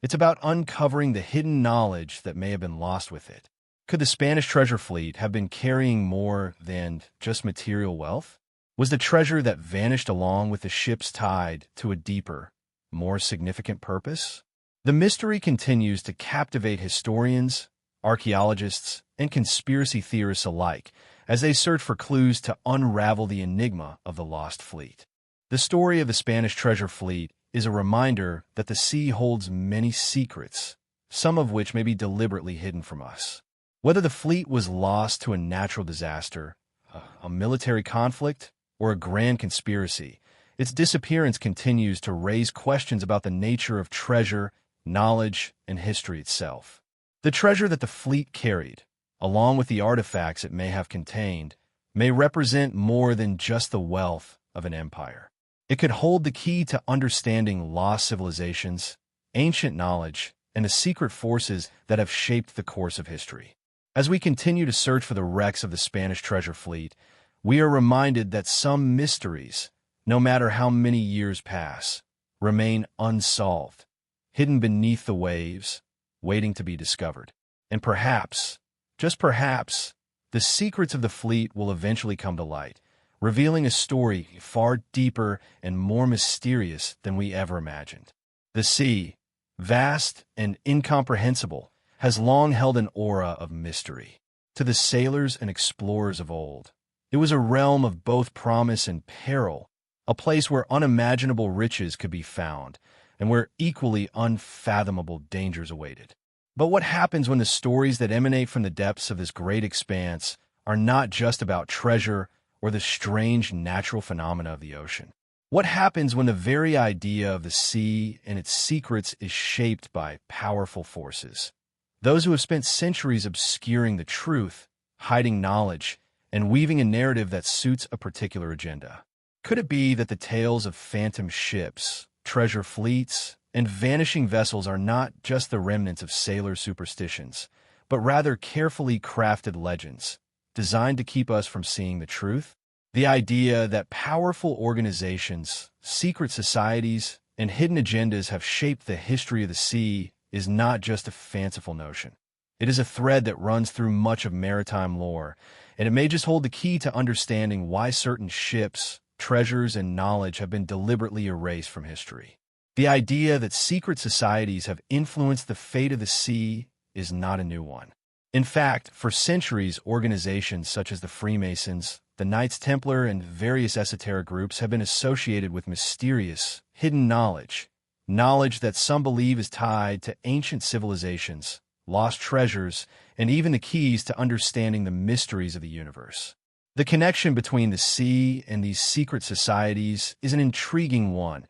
It's about uncovering the hidden knowledge that may have been lost with it. Could the Spanish treasure fleet have been carrying more than just material wealth? Was the treasure that vanished along with the ships tied to a deeper, more significant purpose? The mystery continues to captivate historians, archaeologists, and conspiracy theorists alike as they search for clues to unravel the enigma of the lost fleet. The story of the Spanish treasure fleet is a reminder that the sea holds many secrets, some of which may be deliberately hidden from us. Whether the fleet was lost to a natural disaster, a military conflict, or a grand conspiracy, its disappearance continues to raise questions about the nature of treasure, knowledge, and history itself. The treasure that the fleet carried, along with the artifacts it may have contained, may represent more than just the wealth of an empire. It could hold the key to understanding lost civilizations, ancient knowledge, and the secret forces that have shaped the course of history. As we continue to search for the wrecks of the Spanish treasure fleet, we are reminded that some mysteries, no matter how many years pass, remain unsolved, hidden beneath the waves, waiting to be discovered. And perhaps, just perhaps, the secrets of the fleet will eventually come to light, revealing a story far deeper and more mysterious than we ever imagined. The sea, vast and incomprehensible, has long held an aura of mystery. To the sailors and explorers of old, it was a realm of both promise and peril, a place where unimaginable riches could be found, and where equally unfathomable dangers awaited. But what happens when the stories that emanate from the depths of this great expanse are not just about treasure or the strange natural phenomena of the ocean? What happens when the very idea of the sea and its secrets is shaped by powerful forces? Those who have spent centuries obscuring the truth, hiding knowledge, and weaving a narrative that suits a particular agenda. Could it be that the tales of phantom ships, treasure fleets, and vanishing vessels are not just the remnants of sailor superstitions, but rather carefully crafted legends, designed to keep us from seeing the truth? The idea that powerful organizations, secret societies, and hidden agendas have shaped the history of the sea is not just a fanciful notion. It is a thread that runs through much of maritime lore, and it may just hold the key to understanding why certain ships, treasures, and knowledge have been deliberately erased from history. The idea that secret societies have influenced the fate of the sea is not a new one. In fact, for centuries, organizations such as the Freemasons, the Knights Templar, and various esoteric groups have been associated with mysterious, hidden knowledge that some believe is tied to ancient civilizations, lost treasures, and even the keys to understanding the mysteries of the universe. The connection between the sea and these secret societies is an intriguing one,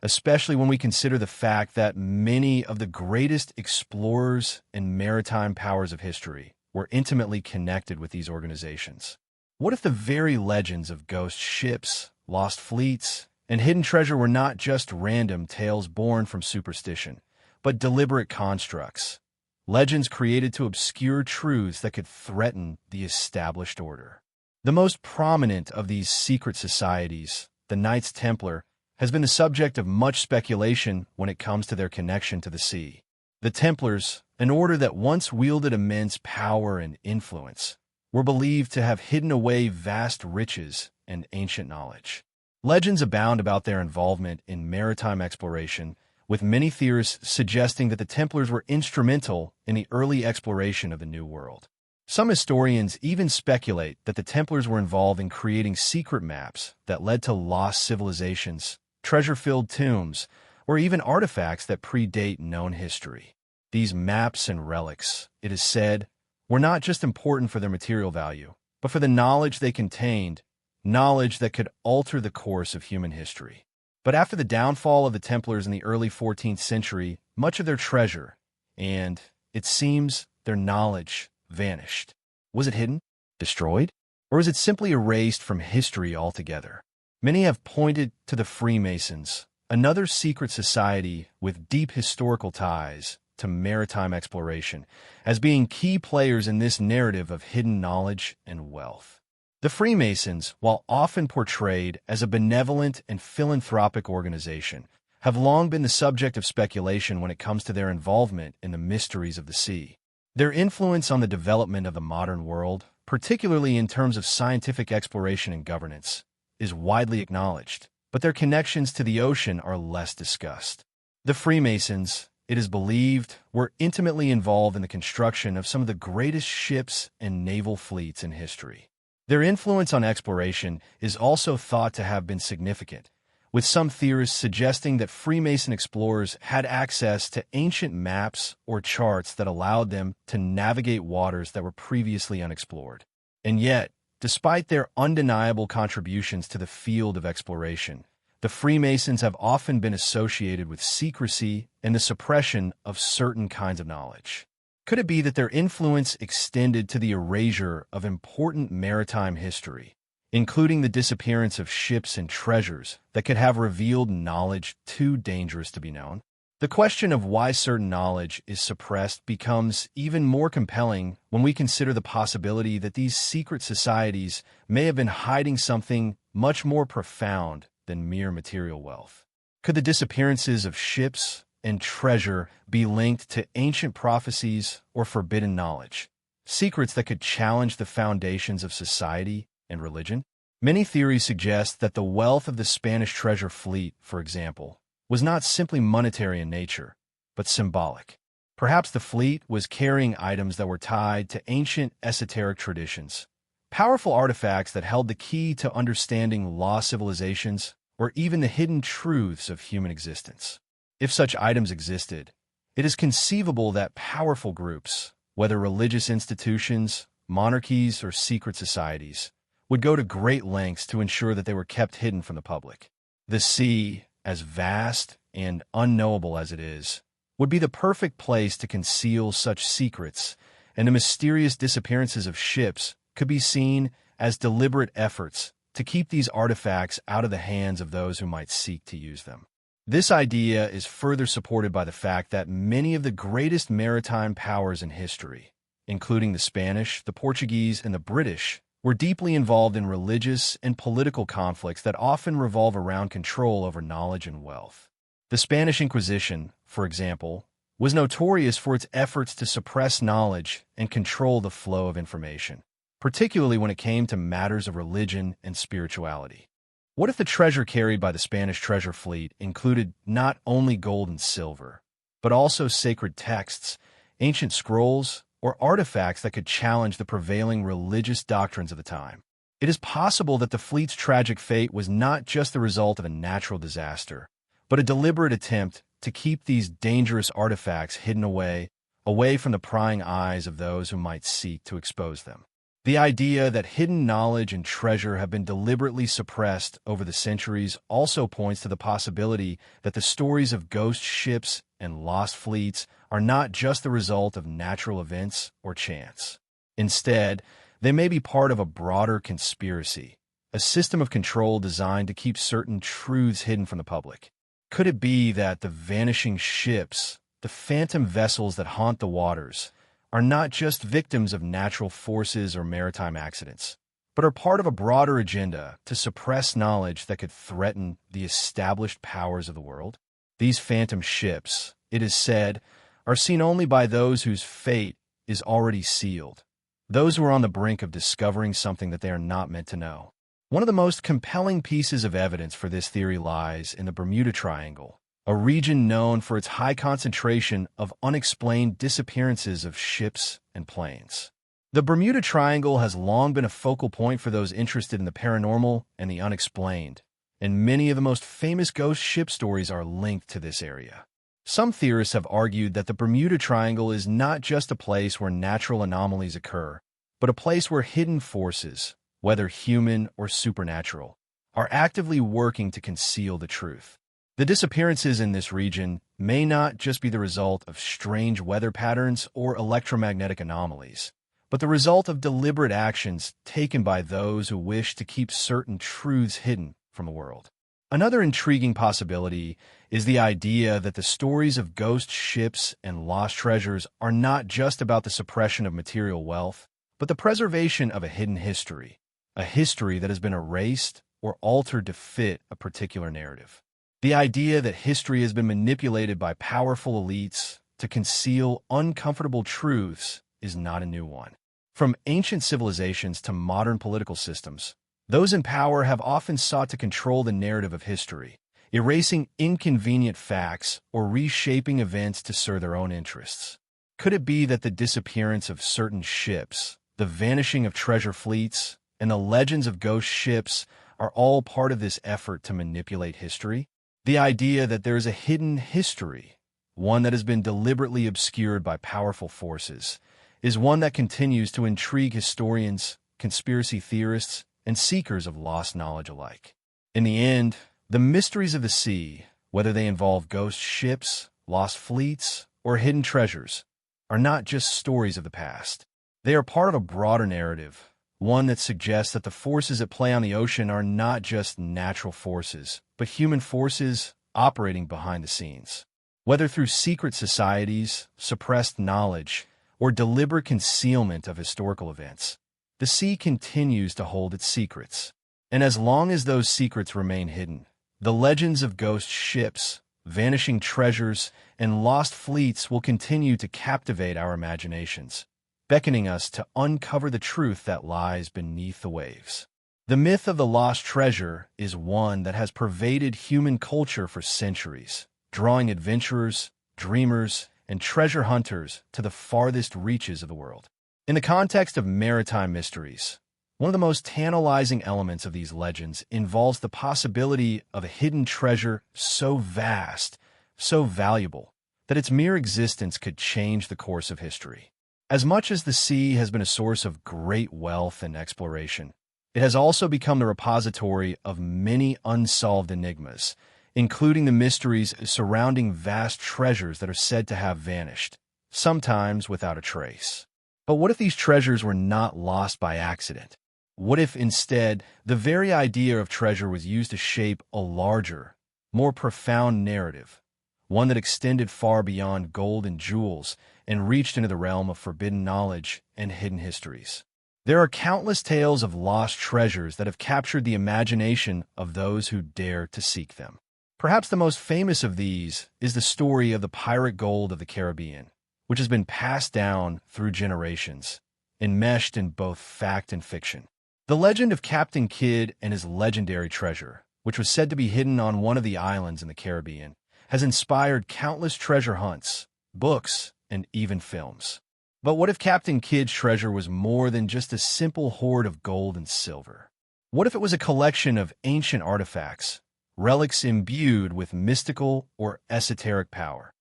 especially when we consider the fact that many of the greatest explorers and maritime powers of history were intimately connected with these organizations. What if the very legends of ghost ships, lost fleets, and hidden treasure were not just random tales born from superstition, but deliberate constructs, legends created to obscure truths that could threaten the established order? The most prominent of these secret societies, the Knights Templar, has been the subject of much speculation when it comes to their connection to the sea. The Templars, an order that once wielded immense power and influence, were believed to have hidden away vast riches and ancient knowledge. Legends abound about their involvement in maritime exploration, with many theorists suggesting that the Templars were instrumental in the early exploration of the New World. Some historians even speculate that the Templars were involved in creating secret maps that led to lost civilizations, treasure-filled tombs, or even artifacts that predate known history. These maps and relics, it is said, were not just important for their material value, but for the knowledge they contained, knowledge that could alter the course of human history. But after the downfall of the Templars in the early 14th century, much of their treasure, and, it seems, their knowledge, vanished. Was it hidden? Destroyed? Or is it simply erased from history altogether? Many have pointed to the Freemasons, another secret society with deep historical ties to maritime exploration, as being key players in this narrative of hidden knowledge and wealth. The Freemasons, while often portrayed as a benevolent and philanthropic organization, have long been the subject of speculation when it comes to their involvement in the mysteries of the sea. Their influence on the development of the modern world, particularly in terms of scientific exploration and governance, is widely acknowledged, but their connections to the ocean are less discussed. The Freemasons, it is believed, were intimately involved in the construction of some of the greatest ships and naval fleets in history. Their influence on exploration is also thought to have been significant, with some theorists suggesting that Freemason explorers had access to ancient maps or charts that allowed them to navigate waters that were previously unexplored. And yet, despite their undeniable contributions to the field of exploration, the Freemasons have often been associated with secrecy and the suppression of certain kinds of knowledge. Could it be that their influence extended to the erasure of important maritime history, including the disappearance of ships and treasures that could have revealed knowledge too dangerous to be known? The question of why certain knowledge is suppressed becomes even more compelling when we consider the possibility that these secret societies may have been hiding something much more profound than mere material wealth. Could the disappearances of ships and treasure be linked to ancient prophecies or forbidden knowledge, secrets that could challenge the foundations of society and religion? Many theories suggest that the wealth of the Spanish treasure fleet, for example, was not simply monetary in nature, but symbolic. Perhaps the fleet was carrying items that were tied to ancient esoteric traditions, powerful artifacts that held the key to understanding lost civilizations or even the hidden truths of human existence. If such items existed, it is conceivable that powerful groups, whether religious institutions, monarchies, or secret societies, would go to great lengths to ensure that they were kept hidden from the public. The sea, as vast and unknowable as it is, would be the perfect place to conceal such secrets, and the mysterious disappearances of ships could be seen as deliberate efforts to keep these artifacts out of the hands of those who might seek to use them. This idea is further supported by the fact that many of the greatest maritime powers in history, including the Spanish, the Portuguese, and the British, were deeply involved in religious and political conflicts that often revolve around control over knowledge and wealth. The Spanish Inquisition, for example, was notorious for its efforts to suppress knowledge and control the flow of information, particularly when it came to matters of religion and spirituality. What if the treasure carried by the Spanish treasure fleet included not only gold and silver, but also sacred texts, ancient scrolls, or artifacts that could challenge the prevailing religious doctrines of the time? It is possible that the fleet's tragic fate was not just the result of a natural disaster, but a deliberate attempt to keep these dangerous artifacts hidden away from the prying eyes of those who might seek to expose them. The idea that hidden knowledge and treasure have been deliberately suppressed over the centuries also points to the possibility that the stories of ghost ships and lost fleets are not just the result of natural events or chance. Instead, they may be part of a broader conspiracy, a system of control designed to keep certain truths hidden from the public. Could it be that the vanishing ships, the phantom vessels that haunt the waters, are not just victims of natural forces or maritime accidents, but are part of a broader agenda to suppress knowledge that could threaten the established powers of the world? These phantom ships, it is said, are seen only by those whose fate is already sealed, those who are on the brink of discovering something that they are not meant to know. One of the most compelling pieces of evidence for this theory lies in the Bermuda Triangle, a region known for its high concentration of unexplained disappearances of ships and planes. The Bermuda Triangle has long been a focal point for those interested in the paranormal and the unexplained, and many of the most famous ghost ship stories are linked to this area. Some theorists have argued that the Bermuda Triangle is not just a place where natural anomalies occur, but a place where hidden forces, whether human or supernatural, are actively working to conceal the truth. The disappearances in this region may not just be the result of strange weather patterns or electromagnetic anomalies, but the result of deliberate actions taken by those who wish to keep certain truths hidden from the world. Another intriguing possibility is the idea that the stories of ghost ships and lost treasures are not just about the suppression of material wealth, but the preservation of a hidden history, a history that has been erased or altered to fit a particular narrative. The idea that history has been manipulated by powerful elites to conceal uncomfortable truths is not a new one. From ancient civilizations to modern political systems, those in power have often sought to control the narrative of history, erasing inconvenient facts or reshaping events to serve their own interests. Could it be that the disappearance of certain ships, the vanishing of treasure fleets, and the legends of ghost ships are all part of this effort to manipulate history? The idea that there is a hidden history, one that has been deliberately obscured by powerful forces, is one that continues to intrigue historians, conspiracy theorists, and seekers of lost knowledge alike. In the end, the mysteries of the sea, whether they involve ghost ships, lost fleets, or hidden treasures, are not just stories of the past. They are part of a broader narrative, one that suggests that the forces at play on the ocean are not just natural forces, but human forces operating behind the scenes. Whether through secret societies, suppressed knowledge, or deliberate concealment of historical events, the sea continues to hold its secrets. And as long as those secrets remain hidden, the legends of ghost ships, vanishing treasures, and lost fleets will continue to captivate our imaginations, beckoning us to uncover the truth that lies beneath the waves. The myth of the lost treasure is one that has pervaded human culture for centuries, drawing adventurers, dreamers, and treasure hunters to the farthest reaches of the world. In the context of maritime mysteries, one of the most tantalizing elements of these legends involves the possibility of a hidden treasure so vast, so valuable, that its mere existence could change the course of history. As much as the sea has been a source of great wealth and exploration, it has also become the repository of many unsolved enigmas, including the mysteries surrounding vast treasures that are said to have vanished, sometimes without a trace. But what if these treasures were not lost by accident? What if, instead, the very idea of treasure was used to shape a larger, more profound narrative, one that extended far beyond gold and jewels and reached into the realm of forbidden knowledge and hidden histories? There are countless tales of lost treasures that have captured the imagination of those who dare to seek them. Perhaps the most famous of these is the story of the pirate gold of the Caribbean, which has been passed down through generations, enmeshed in both fact and fiction. The legend of Captain Kidd and his legendary treasure, which was said to be hidden on one of the islands in the Caribbean, has inspired countless treasure hunts, books, and even films. But what if Captain Kidd's treasure was more than just a simple hoard of gold and silver? What if it was a collection of ancient artifacts, relics imbued with mystical or esoteric power,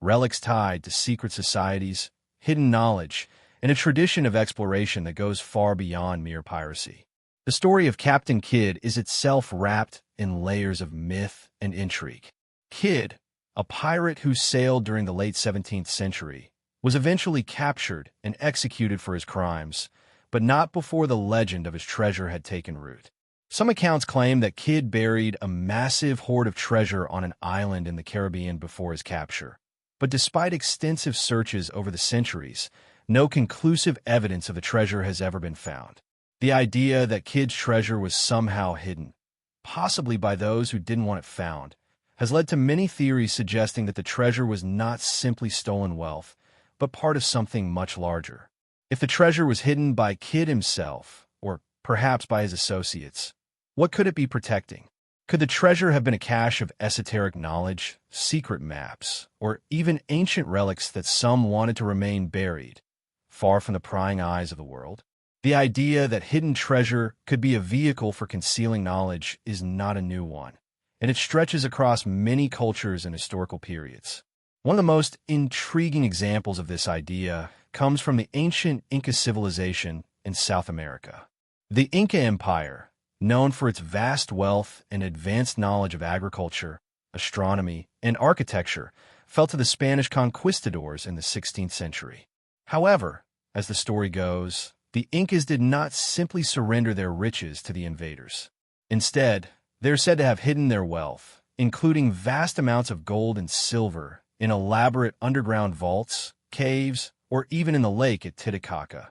relics tied to secret societies, hidden knowledge, and a tradition of exploration that goes far beyond mere piracy. The story of Captain Kidd is itself wrapped in layers of myth and intrigue. Kidd, a pirate who sailed during the late 17th century, was eventually captured and executed for his crimes, but not before the legend of his treasure had taken root. Some accounts claim that Kidd buried a massive hoard of treasure on an island in the Caribbean before his capture. But despite extensive searches over the centuries, no conclusive evidence of the treasure has ever been found. The idea that Kidd's treasure was somehow hidden, possibly by those who didn't want it found, has led to many theories suggesting that the treasure was not simply stolen wealth, but part of something much larger. If the treasure was hidden by Kidd himself, or perhaps by his associates, what could it be protecting? Could the treasure have been a cache of esoteric knowledge, secret maps, or even ancient relics that some wanted to remain buried, far from the prying eyes of the world? The idea that hidden treasure could be a vehicle for concealing knowledge is not a new one, and it stretches across many cultures and historical periods. One of the most intriguing examples of this idea comes from the ancient Inca civilization in South America. The Inca Empire, known for its vast wealth and advanced knowledge of agriculture, astronomy, and architecture, fell to the Spanish conquistadors in the 16th century. However, as the story goes, the Incas did not simply surrender their riches to the invaders. Instead, they are said to have hidden their wealth, including vast amounts of gold and silver, in elaborate underground vaults, caves, or even in the lake at Titicaca,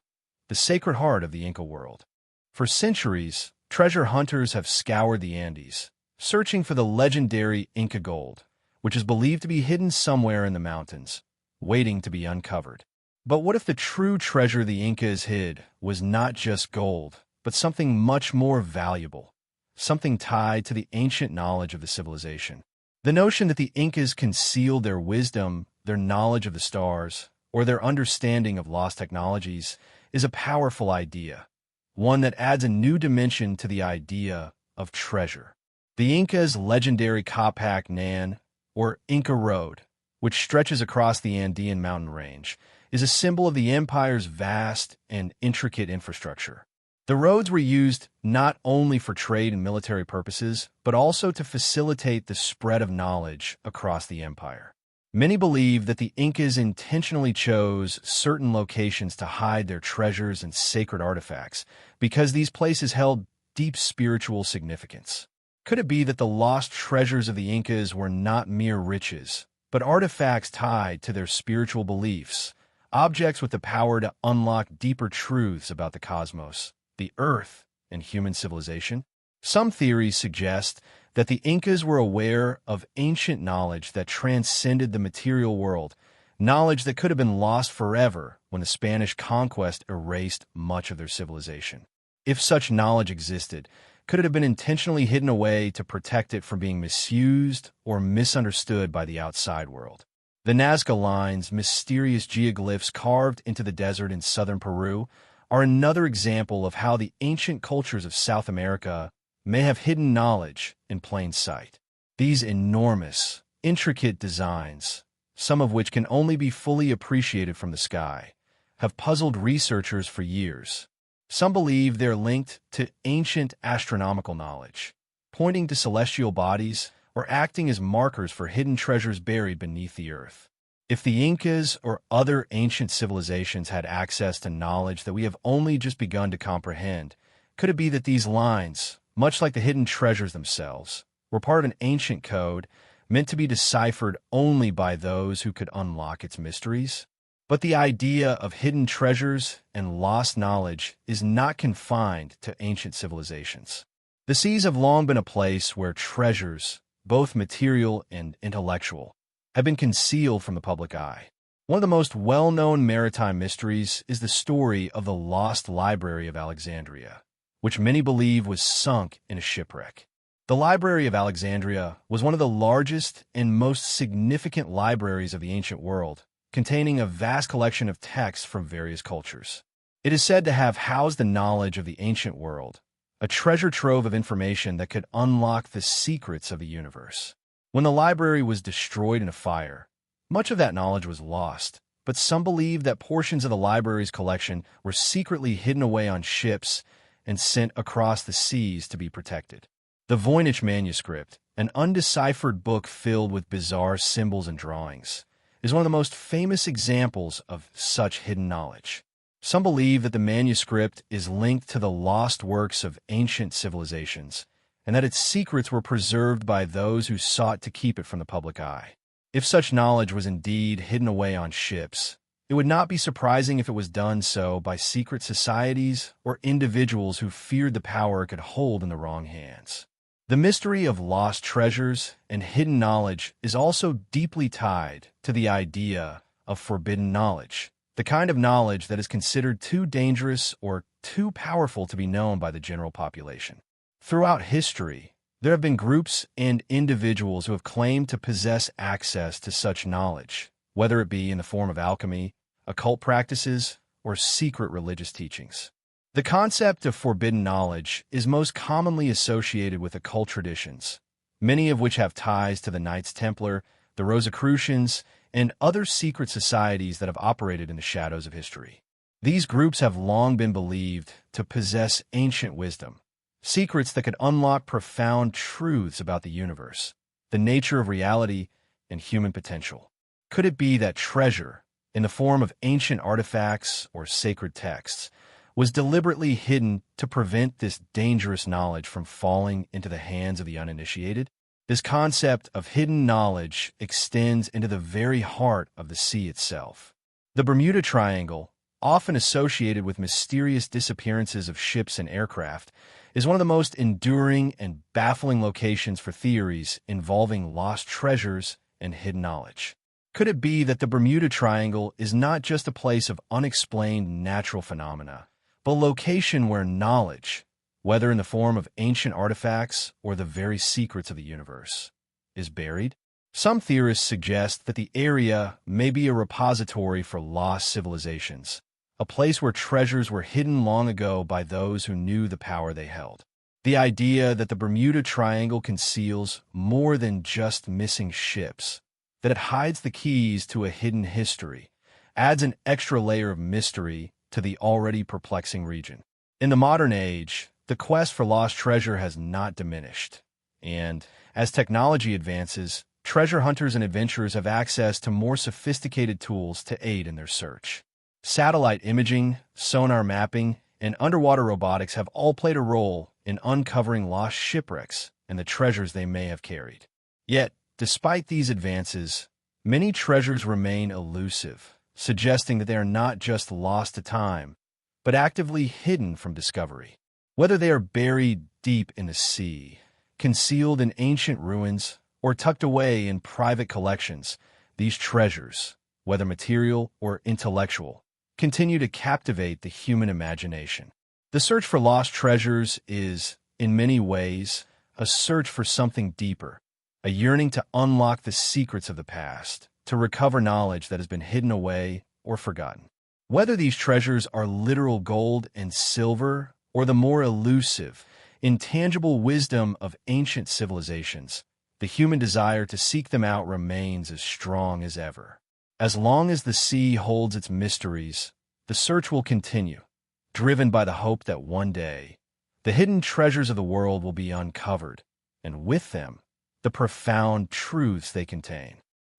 the sacred heart of the Inca world. For centuries, treasure hunters have scoured the Andes, searching for the legendary Inca gold, which is believed to be hidden somewhere in the mountains, waiting to be uncovered. But what if the true treasure the Incas hid was not just gold, but something much more valuable, something tied to the ancient knowledge of the civilization? The notion that the Incas concealed their wisdom, their knowledge of the stars, or their understanding of lost technologies is a powerful idea, one that adds a new dimension to the idea of treasure. The Incas' legendary Capac Nan, or Inca Road, which stretches across the Andean mountain range, is a symbol of the empire's vast and intricate infrastructure. The roads were used not only for trade and military purposes, but also to facilitate the spread of knowledge across the empire. Many believe that the Incas intentionally chose certain locations to hide their treasures and sacred artifacts because these places held deep spiritual significance. Could it be that the lost treasures of the Incas were not mere riches, but artifacts tied to their spiritual beliefs, objects with the power to unlock deeper truths about the cosmos, the earth, and human civilization? Some theories suggest that the Incas were aware of ancient knowledge that transcended the material world, knowledge that could have been lost forever when the Spanish conquest erased much of their civilization. If such knowledge existed, could it have been intentionally hidden away to protect it from being misused or misunderstood by the outside world? The Nazca lines, mysterious geoglyphs carved into the desert in southern Peru, are another example of how the ancient cultures of South America may have hidden knowledge in plain sight. These enormous, intricate designs, some of which can only be fully appreciated from the sky, have puzzled researchers for years. Some believe they're linked to ancient astronomical knowledge, pointing to celestial bodies or acting as markers for hidden treasures buried beneath the earth. If the Incas or other ancient civilizations had access to knowledge that we have only just begun to comprehend, could it be that these lines, much like the hidden treasures themselves, were part of an ancient code meant to be deciphered only by those who could unlock its mysteries? But the idea of hidden treasures and lost knowledge is not confined to ancient civilizations. The seas have long been a place where treasures, both material and intellectual, have been concealed from the public eye. One of the most well-known maritime mysteries is the story of the lost Library of Alexandria, which many believe was sunk in a shipwreck. The Library of Alexandria was one of the largest and most significant libraries of the ancient world, containing a vast collection of texts from various cultures. It is said to have housed the knowledge of the ancient world, a treasure trove of information that could unlock the secrets of the universe. When the library was destroyed in a fire, much of that knowledge was lost, but some believe that portions of the library's collection were secretly hidden away on ships and sent across the seas to be protected. The Voynich manuscript, an undeciphered book filled with bizarre symbols and drawings, is one of the most famous examples of such hidden knowledge. Some believe that the manuscript is linked to the lost works of ancient civilizations, and that its secrets were preserved by those who sought to keep it from the public eye. If such knowledge was indeed hidden away on ships, it would not be surprising if it was done so by secret societies or individuals who feared the power it could hold in the wrong hands. The mystery of lost treasures and hidden knowledge is also deeply tied to the idea of forbidden knowledge, the kind of knowledge that is considered too dangerous or too powerful to be known by the general population. Throughout history, there have been groups and individuals who have claimed to possess access to such knowledge, whether it be in the form of alchemy, occult practices, or secret religious teachings. The concept of forbidden knowledge is most commonly associated with occult traditions, many of which have ties to the Knights Templar, the Rosicrucians, and other secret societies that have operated in the shadows of history. These groups have long been believed to possess ancient wisdom, secrets that could unlock profound truths about the universe, the nature of reality, and human potential. Could it be that treasure, in the form of ancient artifacts or sacred texts, was deliberately hidden to prevent this dangerous knowledge from falling into the hands of the uninitiated? This concept of hidden knowledge extends into the very heart of the sea itself. The Bermuda Triangle, often associated with mysterious disappearances of ships and aircraft, is one of the most enduring and baffling locations for theories involving lost treasures and hidden knowledge. Could it be that the Bermuda Triangle is not just a place of unexplained natural phenomena, but a location where knowledge, whether in the form of ancient artifacts or the very secrets of the universe, is buried? Some theorists suggest that the area may be a repository for lost civilizations, a place where treasures were hidden long ago by those who knew the power they held. The idea that the Bermuda Triangle conceals more than just missing ships, that it hides the keys to a hidden history, adds an extra layer of mystery to the already perplexing region. In the modern age, the quest for lost treasure has not diminished, and as technology advances, treasure hunters and adventurers have access to more sophisticated tools to aid in their search. Satellite imaging, sonar mapping, and underwater robotics have all played a role in uncovering lost shipwrecks and the treasures they may have carried. Yet, despite these advances, many treasures remain elusive, suggesting that they are not just lost to time, but actively hidden from discovery. Whether they are buried deep in the sea, concealed in ancient ruins, or tucked away in private collections, these treasures, whether material or intellectual, continue to captivate the human imagination. The search for lost treasures is, in many ways, a search for something deeper, a yearning to unlock the secrets of the past, to recover knowledge that has been hidden away or forgotten. Whether these treasures are literal gold and silver or the more elusive, intangible wisdom of ancient civilizations, the human desire to seek them out remains as strong as ever. As long as the sea holds its mysteries, the search will continue, driven by the hope that one day, the hidden treasures of the world will be uncovered, and with them, the profound truths they contain.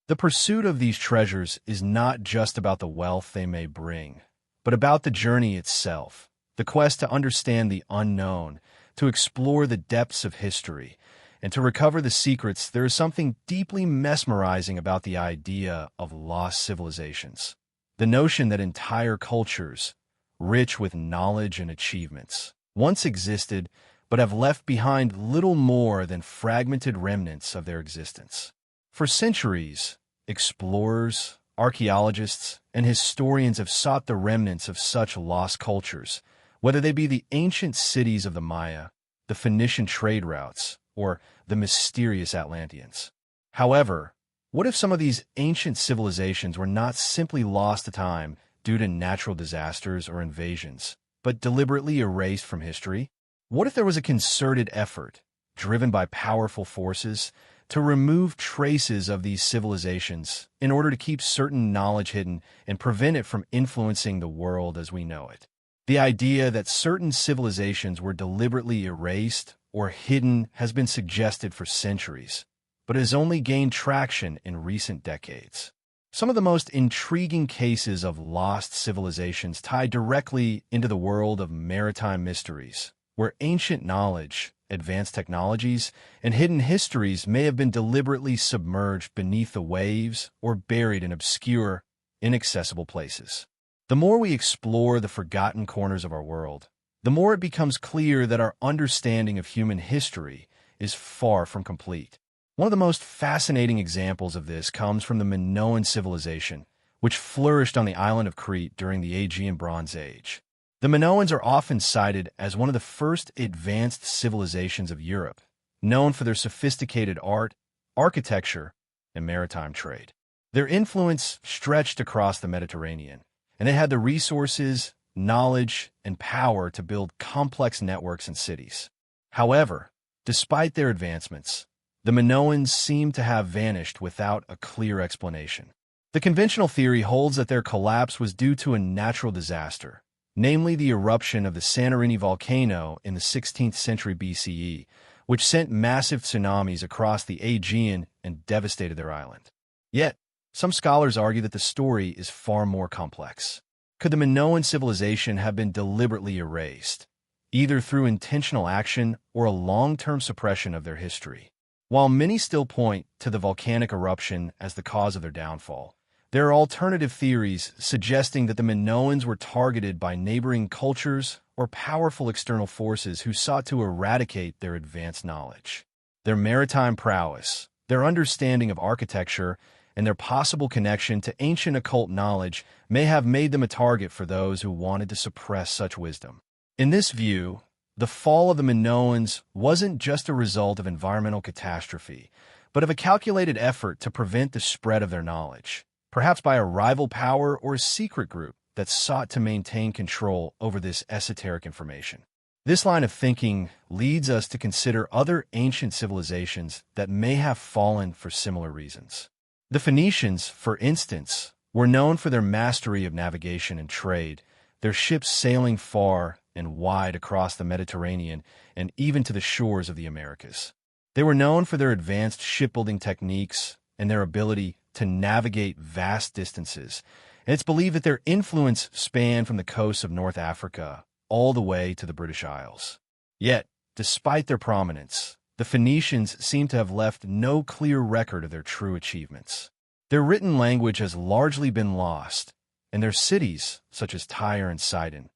The pursuit of these treasures is not just about the wealth they may bring, but about the journey itself, the quest to understand the unknown, to explore the depths of history, and to recover the secrets. There is something deeply mesmerizing about the idea of lost civilizations. The notion that entire cultures, rich with knowledge and achievements, once existed but have left behind little more than fragmented remnants of their existence. For centuries, explorers, archaeologists, and historians have sought the remnants of such lost cultures, whether they be the ancient cities of the Maya, the Phoenician trade routes, or the mysterious Atlanteans. However, what if some of these ancient civilizations were not simply lost to time due to natural disasters or invasions, but deliberately erased from history? What if there was a concerted effort, driven by powerful forces, to remove traces of these civilizations in order to keep certain knowledge hidden and prevent it from influencing the world as we know it. The idea that certain civilizations were deliberately erased or hidden has been suggested for centuries, but has only gained traction in recent decades. Some of the most intriguing cases of lost civilizations tie directly into the world of maritime mysteries, where ancient knowledge, advanced technologies, and hidden histories may have been deliberately submerged beneath the waves or buried in obscure, inaccessible places. The more we explore the forgotten corners of our world, the more it becomes clear that our understanding of human history is far from complete. One of the most fascinating examples of this comes from the Minoan civilization, which flourished on the island of Crete during the Aegean Bronze Age. The Minoans are often cited as one of the first advanced civilizations of Europe, known for their sophisticated art, architecture, and maritime trade. Their influence stretched across the Mediterranean, and they had the resources, knowledge, and power to build complex networks and cities. However, despite their advancements, the Minoans seem to have vanished without a clear explanation. The conventional theory holds that their collapse was due to a natural disaster, namely the eruption of the Santorini volcano in the 16th century BCE, which sent massive tsunamis across the Aegean and devastated their island. Yet, some scholars argue that the story is far more complex. Could the Minoan civilization have been deliberately erased, either through intentional action or a long-term suppression of their history? While many still point to the volcanic eruption as the cause of their downfall, there are alternative theories suggesting that the Minoans were targeted by neighboring cultures or powerful external forces who sought to eradicate their advanced knowledge. Their maritime prowess, their understanding of architecture, and their possible connection to ancient occult knowledge may have made them a target for those who wanted to suppress such wisdom. In this view, the fall of the Minoans wasn't just a result of environmental catastrophe, but of a calculated effort to prevent the spread of their knowledge, perhaps by a rival power or a secret group that sought to maintain control over this esoteric information. This line of thinking leads us to consider other ancient civilizations that may have fallen for similar reasons. The Phoenicians, for instance, were known for their mastery of navigation and trade, their ships sailing far and wide across the Mediterranean and even to the shores of the Americas. They were known for their advanced shipbuilding techniques and their ability to navigate vast distances, and it's believed that their influence spanned from the coasts of North Africa all the way to the British Isles. Yet, despite their prominence, the Phoenicians seem to have left no clear record of their true achievements. Their written language has largely been lost, and their cities, such as Tyre and Sidon,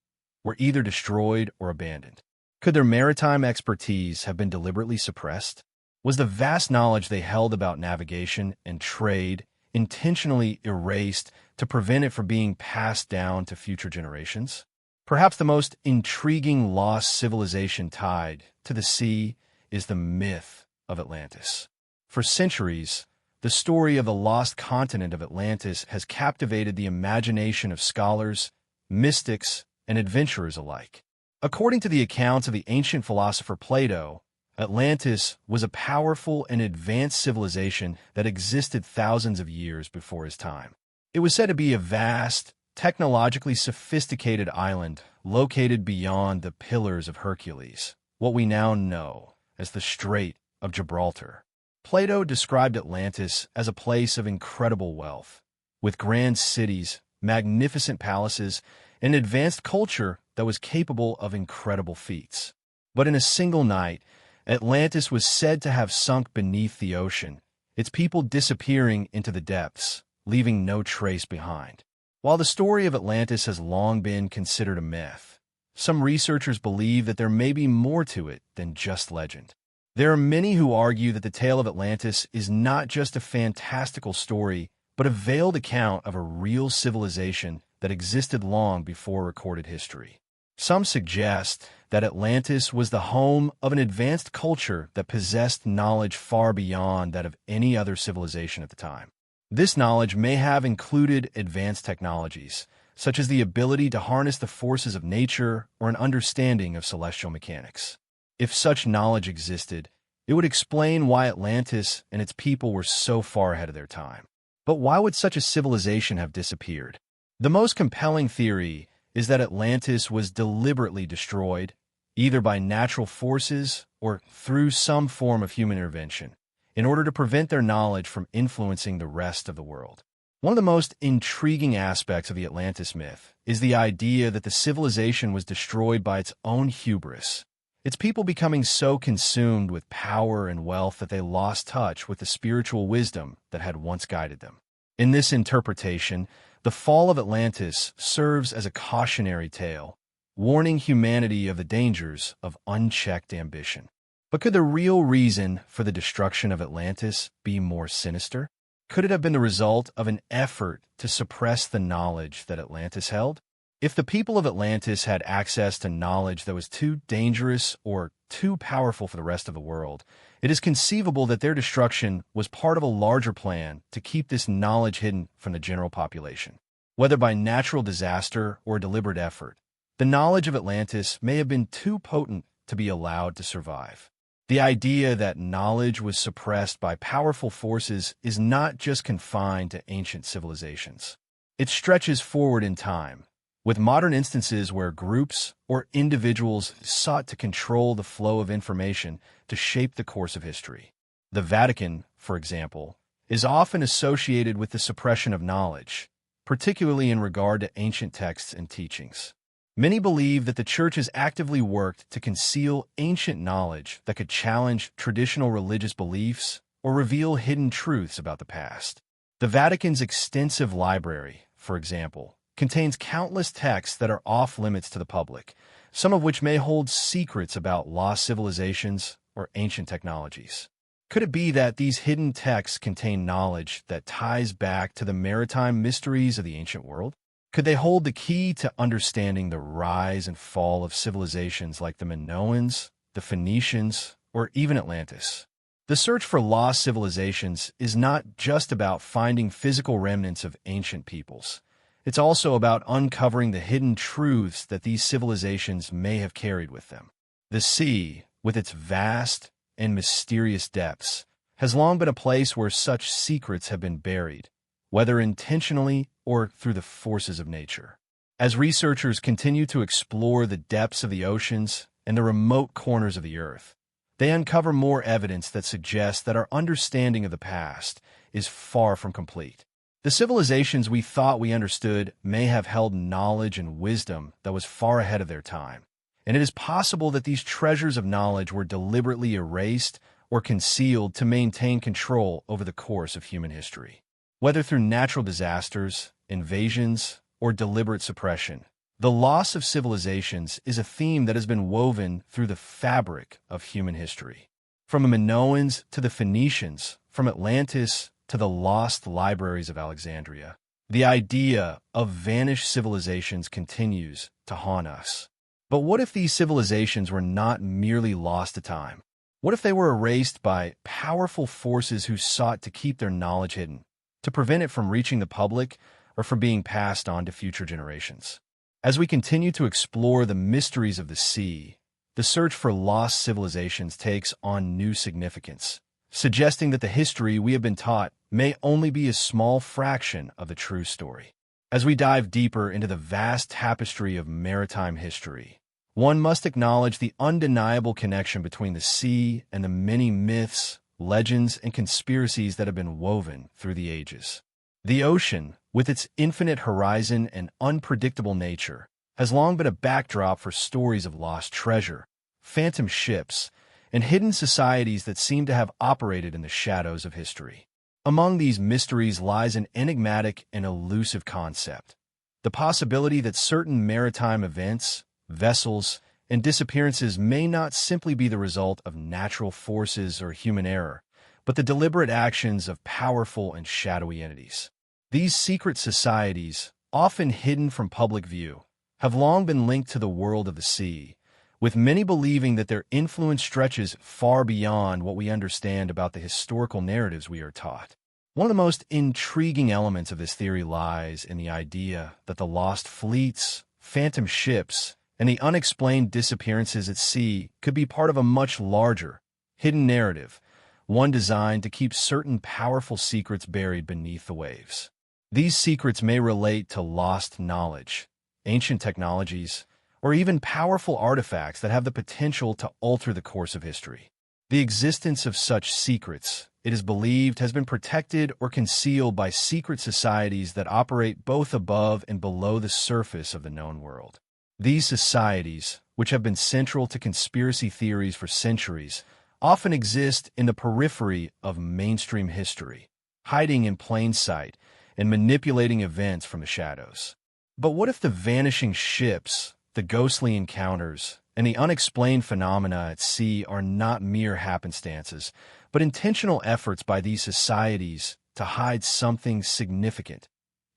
were either destroyed or abandoned. Could their maritime expertise have been deliberately suppressed? Was the vast knowledge they held about navigation and trade intentionally erased to prevent it from being passed down to future generations? Perhaps the most intriguing lost civilization tied to the sea is the myth of Atlantis. For centuries, the story of the lost continent of Atlantis has captivated the imagination of scholars, mystics, and adventurers alike. According to the accounts of the ancient philosopher Plato, Atlantis was a powerful and advanced civilization that existed thousands of years before his time. It was said to be a vast, technologically sophisticated island located beyond the Pillars of Hercules, what we now know as the Strait of Gibraltar. Plato described Atlantis as a place of incredible wealth, with grand cities, magnificent palaces, an advanced culture that was capable of incredible feats. But in a single night, Atlantis was said to have sunk beneath the ocean, its people disappearing into the depths, leaving no trace behind. While the story of Atlantis has long been considered a myth, some researchers believe that there may be more to it than just legend. There are many who argue that the tale of Atlantis is not just a fantastical story, but a veiled account of a real civilization that existed long before recorded history. Some suggest that Atlantis was the home of an advanced culture that possessed knowledge far beyond that of any other civilization at the time. This knowledge may have included advanced technologies, such as the ability to harness the forces of nature or an understanding of celestial mechanics. If such knowledge existed, It would explain why Atlantis and its people were so far ahead of their time. But why would such a civilization have disappeared? The most compelling theory is that Atlantis was deliberately destroyed, either by natural forces or through some form of human intervention, in order to prevent their knowledge from influencing the rest of the world. One of the most intriguing aspects of the Atlantis myth is the idea that the civilization was destroyed by its own hubris, its people becoming so consumed with power and wealth that they lost touch with the spiritual wisdom that had once guided them. In this interpretation, the fall of Atlantis serves as a cautionary tale, warning humanity of the dangers of unchecked ambition. But could the real reason for the destruction of Atlantis be more sinister? Could it have been the result of an effort to suppress the knowledge that Atlantis held? If the people of Atlantis had access to knowledge that was too dangerous or too powerful for the rest of the world, it is conceivable that their destruction was part of a larger plan to keep this knowledge hidden from the general population. Whether by natural disaster or deliberate effort, the knowledge of Atlantis may have been too potent to be allowed to survive. The idea that knowledge was suppressed by powerful forces is not just confined to ancient civilizations. It stretches forward in time, with modern instances where groups or individuals sought to control the flow of information to shape the course of history. The Vatican, for example, is often associated with the suppression of knowledge, particularly in regard to ancient texts and teachings. Many believe that the Church has actively worked to conceal ancient knowledge that could challenge traditional religious beliefs or reveal hidden truths about the past. The Vatican's extensive library, for example, contains countless texts that are off-limits to the public, some of which may hold secrets about lost civilizations or ancient technologies. Could it be that these hidden texts contain knowledge that ties back to the maritime mysteries of the ancient world? Could they hold the key to understanding the rise and fall of civilizations like the Minoans, the Phoenicians, or even Atlantis? The search for lost civilizations is not just about finding physical remnants of ancient peoples. It's also about uncovering the hidden truths that these civilizations may have carried with them. The sea, with its vast and mysterious depths, has long been a place where such secrets have been buried, whether intentionally or through the forces of nature. As researchers continue to explore the depths of the oceans and the remote corners of the earth, they uncover more evidence that suggests that our understanding of the past is far from complete. The civilizations we thought we understood may have held knowledge and wisdom that was far ahead of their time, and it is possible that these treasures of knowledge were deliberately erased or concealed to maintain control over the course of human history. Whether through natural disasters, invasions, or deliberate suppression, the loss of civilizations is a theme that has been woven through the fabric of human history. From the Minoans to the Phoenicians, from Atlantis to the lost libraries of Alexandria, the idea of vanished civilizations continues to haunt us. But what if these civilizations were not merely lost to time? What if they were erased by powerful forces who sought to keep their knowledge hidden, to prevent it from reaching the public or from being passed on to future generations? As we continue to explore the mysteries of the sea, the search for lost civilizations takes on new significance, suggesting that the history we have been taught may only be a small fraction of the true story. As we dive deeper into the vast tapestry of maritime history, one must acknowledge the undeniable connection between the sea and the many myths, legends, and conspiracies that have been woven through the ages. The ocean, with its infinite horizon and unpredictable nature, has long been a backdrop for stories of lost treasure, phantom ships, and hidden societies that seem to have operated in the shadows of history. Among these mysteries lies an enigmatic and elusive concept: the possibility that certain maritime events, vessels, and disappearances may not simply be the result of natural forces or human error, but the deliberate actions of powerful and shadowy entities. These secret societies, often hidden from public view, have long been linked to the world of the sea, with many believing that their influence stretches far beyond what we understand about the historical narratives we are taught. One of the most intriguing elements of this theory lies in the idea that the lost fleets, phantom ships, and the unexplained disappearances at sea could be part of a much larger, hidden narrative, one designed to keep certain powerful secrets buried beneath the waves. These secrets may relate to lost knowledge, ancient technologies, or even powerful artifacts that have the potential to alter the course of history. The existence of such secrets, it is believed, has been protected or concealed by secret societies that operate both above and below the surface of the known world. These societies, which have been central to conspiracy theories for centuries, often exist in the periphery of mainstream history, hiding in plain sight and manipulating events from the shadows. But what if the vanishing ships, the ghostly encounters, and the unexplained phenomena at sea are not mere happenstances, but intentional efforts by these societies to hide something significant,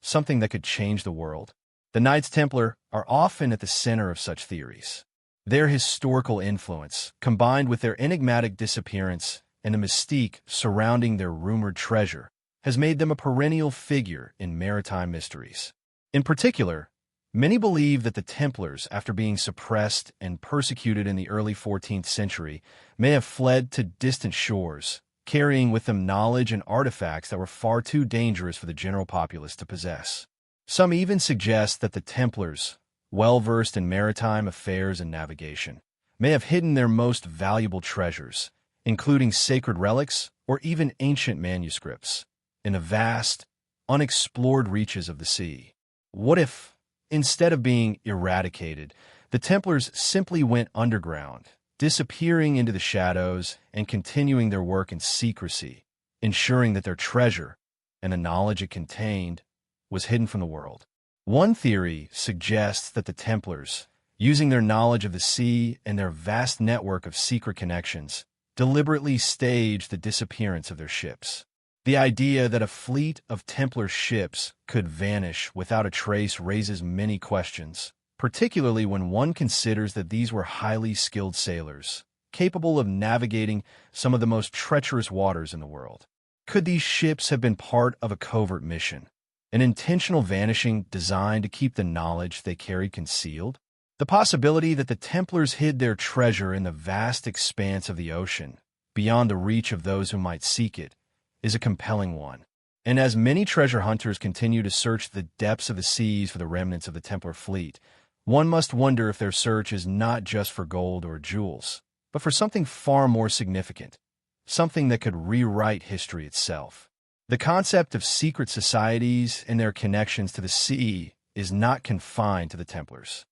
something that could change the world? The Knights Templar are often at the center of such theories. Their historical influence, combined with their enigmatic disappearance and the mystique surrounding their rumored treasure, has made them a perennial figure in maritime mysteries. In particular, many believe that the Templars, after being suppressed and persecuted in the early 14th century, may have fled to distant shores, carrying with them knowledge and artifacts that were far too dangerous for the general populace to possess. Some even suggest that the Templars, well-versed in maritime affairs and navigation, may have hidden their most valuable treasures, including sacred relics or even ancient manuscripts, in the vast, unexplored reaches of the sea. What if, instead of being eradicated, the Templars simply went underground, disappearing into the shadows and continuing their work in secrecy, ensuring that their treasure, and the knowledge it contained, was hidden from the world? One theory suggests that the Templars, using their knowledge of the sea and their vast network of secret connections, deliberately staged the disappearance of their ships. The idea that a fleet of Templar ships could vanish without a trace raises many questions, particularly when one considers that these were highly skilled sailors, capable of navigating some of the most treacherous waters in the world. Could these ships have been part of a covert mission, an intentional vanishing designed to keep the knowledge they carried concealed? The possibility that the Templars hid their treasure in the vast expanse of the ocean, beyond the reach of those who might seek it, is a compelling one. And as many treasure hunters continue to search the depths of the seas for the remnants of the Templar fleet, one must wonder if their search is not just for gold or jewels, but for something far more significant, something that could rewrite history itself. The concept of secret societies and their connections to the sea is not confined to the Templars.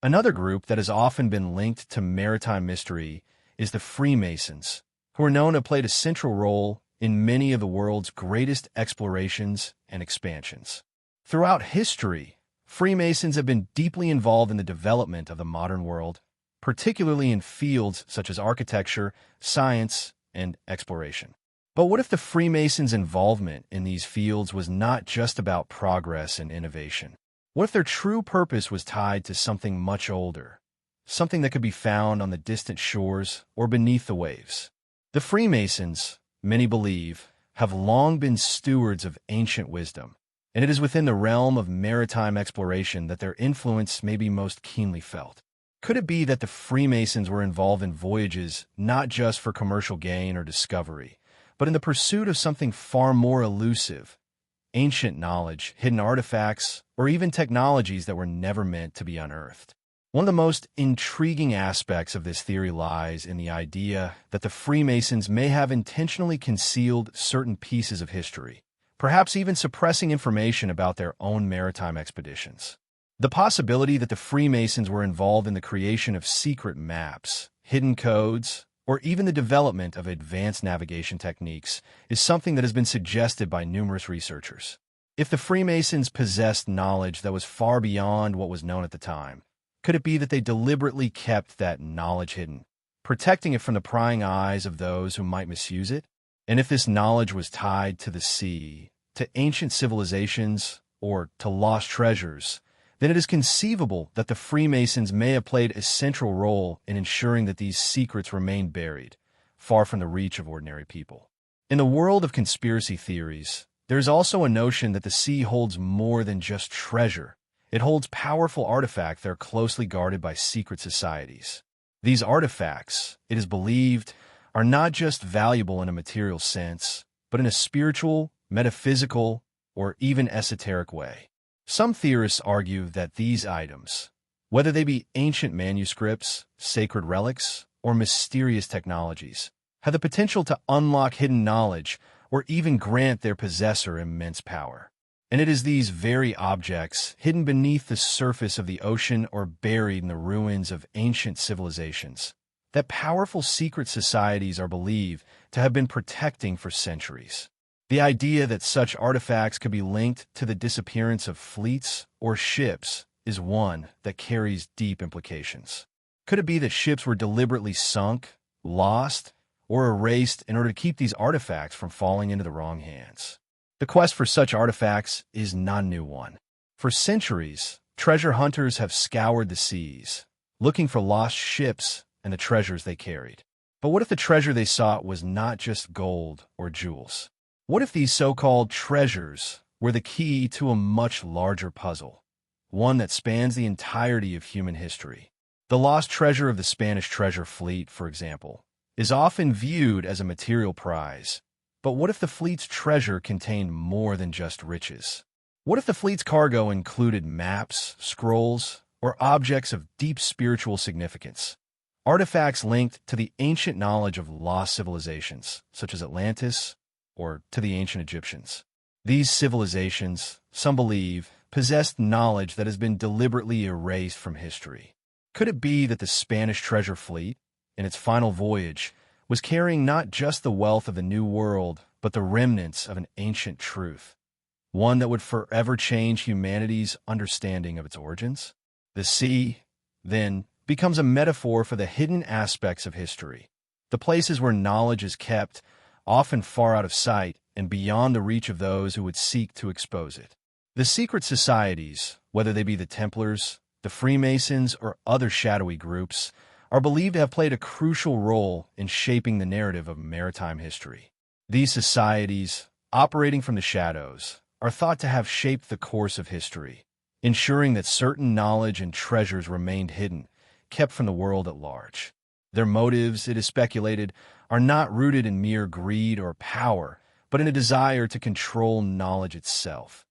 Another group that has often been linked to maritime mystery is the Freemasons, who are known to have played a central role in many of the world's greatest explorations and expansions. Throughout history, Freemasons have been deeply involved in the development of the modern world, particularly in fields such as architecture, science, and exploration. But what if the Freemasons' involvement in these fields was not just about progress and innovation? What if their true purpose was tied to something much older, something that could be found on the distant shores or beneath the waves? The Freemasons, many believe, have long been stewards of ancient wisdom, and it is within the realm of maritime exploration that their influence may be most keenly felt. Could it be that the Freemasons were involved in voyages not just for commercial gain or discovery, but in the pursuit of something far more elusive, ancient knowledge, hidden artifacts, or even technologies that were never meant to be unearthed? One of the most intriguing aspects of this theory lies in the idea that the Freemasons may have intentionally concealed certain pieces of history, perhaps even suppressing information about their own maritime expeditions. The possibility that the Freemasons were involved in the creation of secret maps, hidden codes, or even the development of advanced navigation techniques is something that has been suggested by numerous researchers. If the Freemasons possessed knowledge that was far beyond what was known at the time, could it be that they deliberately kept that knowledge hidden, protecting it from the prying eyes of those who might misuse it? And if this knowledge was tied to the sea, to ancient civilizations, or to lost treasures, then it is conceivable that the Freemasons may have played a central role in ensuring that these secrets remain buried, far from the reach of ordinary people. In the world of conspiracy theories, there is also a notion that the sea holds more than just treasure. It holds powerful artifacts that are closely guarded by secret societies. These artifacts, it is believed, are not just valuable in a material sense, but in a spiritual, metaphysical, or even esoteric way. Some theorists argue that these items, whether they be ancient manuscripts, sacred relics, or mysterious technologies, have the potential to unlock hidden knowledge or even grant their possessor immense power. And it is these very objects, hidden beneath the surface of the ocean or buried in the ruins of ancient civilizations, that powerful secret societies are believed to have been protecting for centuries. The idea that such artifacts could be linked to the disappearance of fleets or ships is one that carries deep implications. Could it be that ships were deliberately sunk, lost, or erased in order to keep these artifacts from falling into the wrong hands? The quest for such artifacts is not a new one. For centuries, treasure hunters have scoured the seas, looking for lost ships and the treasures they carried. But what if the treasure they sought was not just gold or jewels? What if these so-called treasures were the key to a much larger puzzle, one that spans the entirety of human history? The lost treasure of the Spanish treasure fleet, for example, is often viewed as a material prize. But what if the fleet's treasure contained more than just riches? What if the fleet's cargo included maps, scrolls, or objects of deep spiritual significance? Artifacts linked to the ancient knowledge of lost civilizations, such as Atlantis, or to the ancient Egyptians. These civilizations, some believe, possessed knowledge that has been deliberately erased from history. Could it be that the Spanish treasure fleet, in its final voyage, was carrying not just the wealth of the New World, but the remnants of an ancient truth, one that would forever change humanity's understanding of its origins? The sea, then, becomes a metaphor for the hidden aspects of history, the places where knowledge is kept, often far out of sight and beyond the reach of those who would seek to expose it. The secret societies, whether they be the Templars, the Freemasons, or other shadowy groups, are believed to have played a crucial role in shaping the narrative of maritime history. These societies, operating from the shadows, are thought to have shaped the course of history, ensuring that certain knowledge and treasures remained hidden, kept from the world at large. Their motives, it is speculated, are not rooted in mere greed or power, but in a desire to control knowledge itself.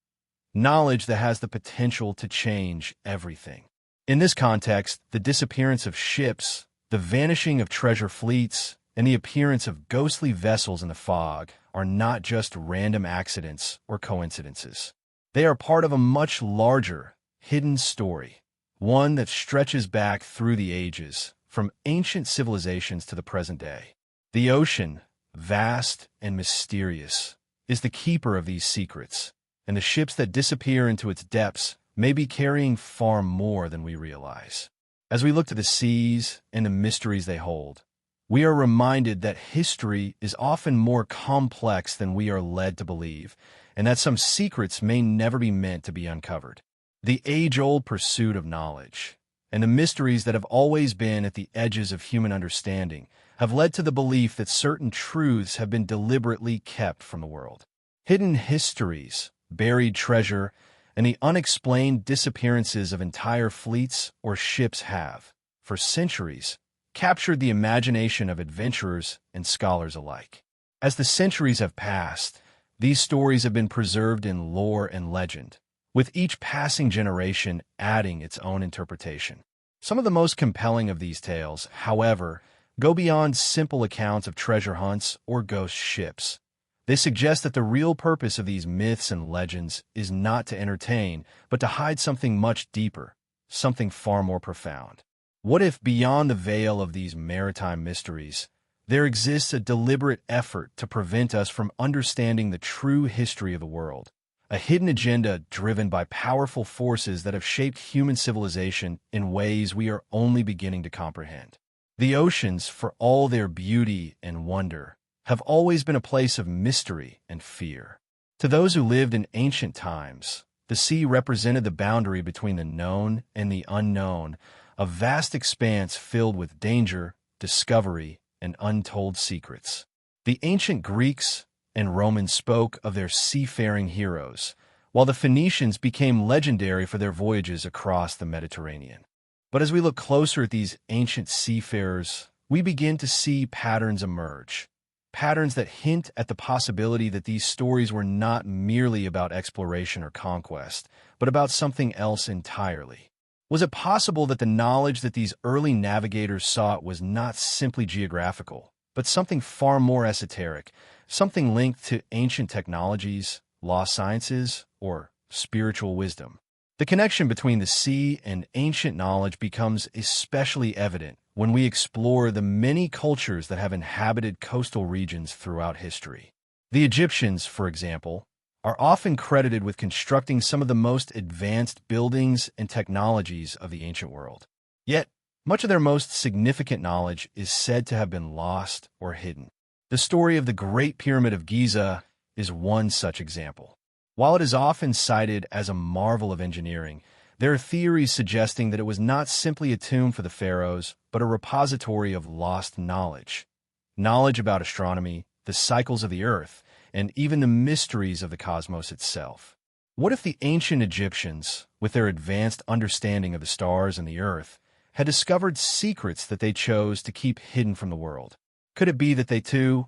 Knowledge that has the potential to change everything. In this context, the disappearance of ships, the vanishing of treasure fleets, and the appearance of ghostly vessels in the fog are not just random accidents or coincidences. They are part of a much larger, hidden story, one that stretches back through the ages, from ancient civilizations to the present day. The ocean, vast and mysterious, is the keeper of these secrets, and the ships that disappear into its depths may be carrying far more than we realize. As we look to the seas and the mysteries they hold, we are reminded that history is often more complex than we are led to believe, and that some secrets may never be meant to be uncovered. The age-old pursuit of knowledge, and the mysteries that have always been at the edges of human understanding, have led to the belief that certain truths have been deliberately kept from the world. Hidden histories, buried treasure, and the unexplained disappearances of entire fleets or ships have, for centuries, captured the imagination of adventurers and scholars alike. As the centuries have passed, these stories have been preserved in lore and legend, with each passing generation adding its own interpretation. Some of the most compelling of these tales, however, go beyond simple accounts of treasure hunts or ghost ships. They suggest that the real purpose of these myths and legends is not to entertain, but to hide something much deeper, something far more profound. What if, beyond the veil of these maritime mysteries, there exists a deliberate effort to prevent us from understanding the true history of the world, a hidden agenda driven by powerful forces that have shaped human civilization in ways we are only beginning to comprehend? The oceans, for all their beauty and wonder, have always been a place of mystery and fear. To those who lived in ancient times, the sea represented the boundary between the known and the unknown, a vast expanse filled with danger, discovery, and untold secrets. The ancient Greeks and Romans spoke of their seafaring heroes, while the Phoenicians became legendary for their voyages across the Mediterranean. But as we look closer at these ancient seafarers, we begin to see patterns emerge. Patterns that hint at the possibility that these stories were not merely about exploration or conquest, but about something else entirely. Was it possible that the knowledge that these early navigators sought was not simply geographical, but something far more esoteric, something linked to ancient technologies, lost sciences, or spiritual wisdom? The connection between the sea and ancient knowledge becomes especially evident when we explore the many cultures that have inhabited coastal regions throughout history. The Egyptians, for example, are often credited with constructing some of the most advanced buildings and technologies of the ancient world. Yet, much of their most significant knowledge is said to have been lost or hidden. The story of the Great Pyramid of Giza is one such example. While it is often cited as a marvel of engineering, there are theories suggesting that it was not simply a tomb for the pharaohs, but a repository of lost knowledge. Knowledge about astronomy, the cycles of the earth, and even the mysteries of the cosmos itself. What if the ancient Egyptians, with their advanced understanding of the stars and the earth, had discovered secrets that they chose to keep hidden from the world? Could it be that they, too,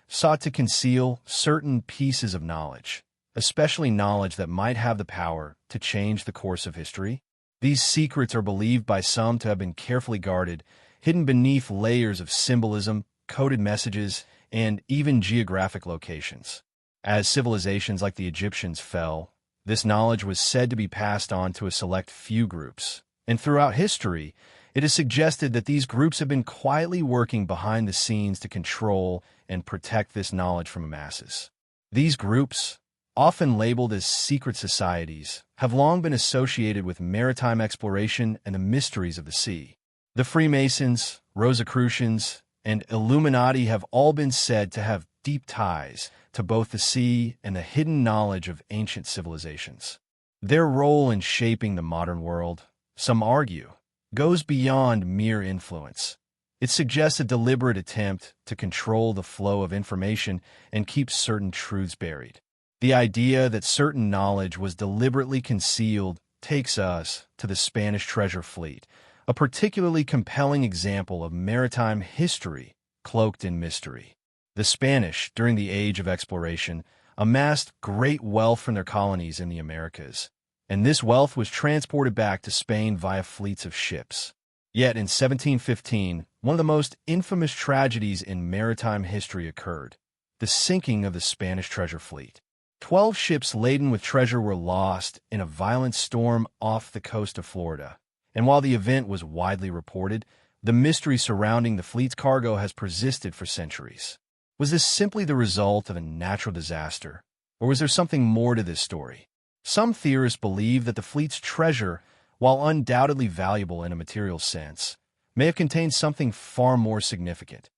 sought to conceal certain pieces of knowledge, especially knowledge that might have the power to change the course of history? These secrets are believed by some to have been carefully guarded, hidden beneath layers of symbolism, coded messages, and even geographic locations. As civilizations like the Egyptians fell, this knowledge was said to be passed on to a select few groups. And throughout history, it is suggested that these groups have been quietly working behind the scenes to control and protect this knowledge from the masses. These groups, often labeled as secret societies, have long been associated with maritime exploration and the mysteries of the sea. The Freemasons, Rosicrucians, and Illuminati have all been said to have deep ties to both the sea and the hidden knowledge of ancient civilizations. Their role in shaping the modern world, some argue, goes beyond mere influence. It suggests a deliberate attempt to control the flow of information and keep certain truths buried. The idea that certain knowledge was deliberately concealed takes us to the Spanish treasure fleet, a particularly compelling example of maritime history cloaked in mystery. The Spanish, during the Age of Exploration, amassed great wealth from their colonies in the Americas, and this wealth was transported back to Spain via fleets of ships. Yet in 1715, one of the most infamous tragedies in maritime history occurred: the sinking of the Spanish treasure fleet. 12 ships laden with treasure were lost in a violent storm off the coast of Florida. And while the event was widely reported, the mystery surrounding the fleet's cargo has persisted for centuries. Was this simply the result of a natural disaster, or was there something more to this story? Some theorists believe that the fleet's treasure, while undoubtedly valuable in a material sense, may have contained something far more significant: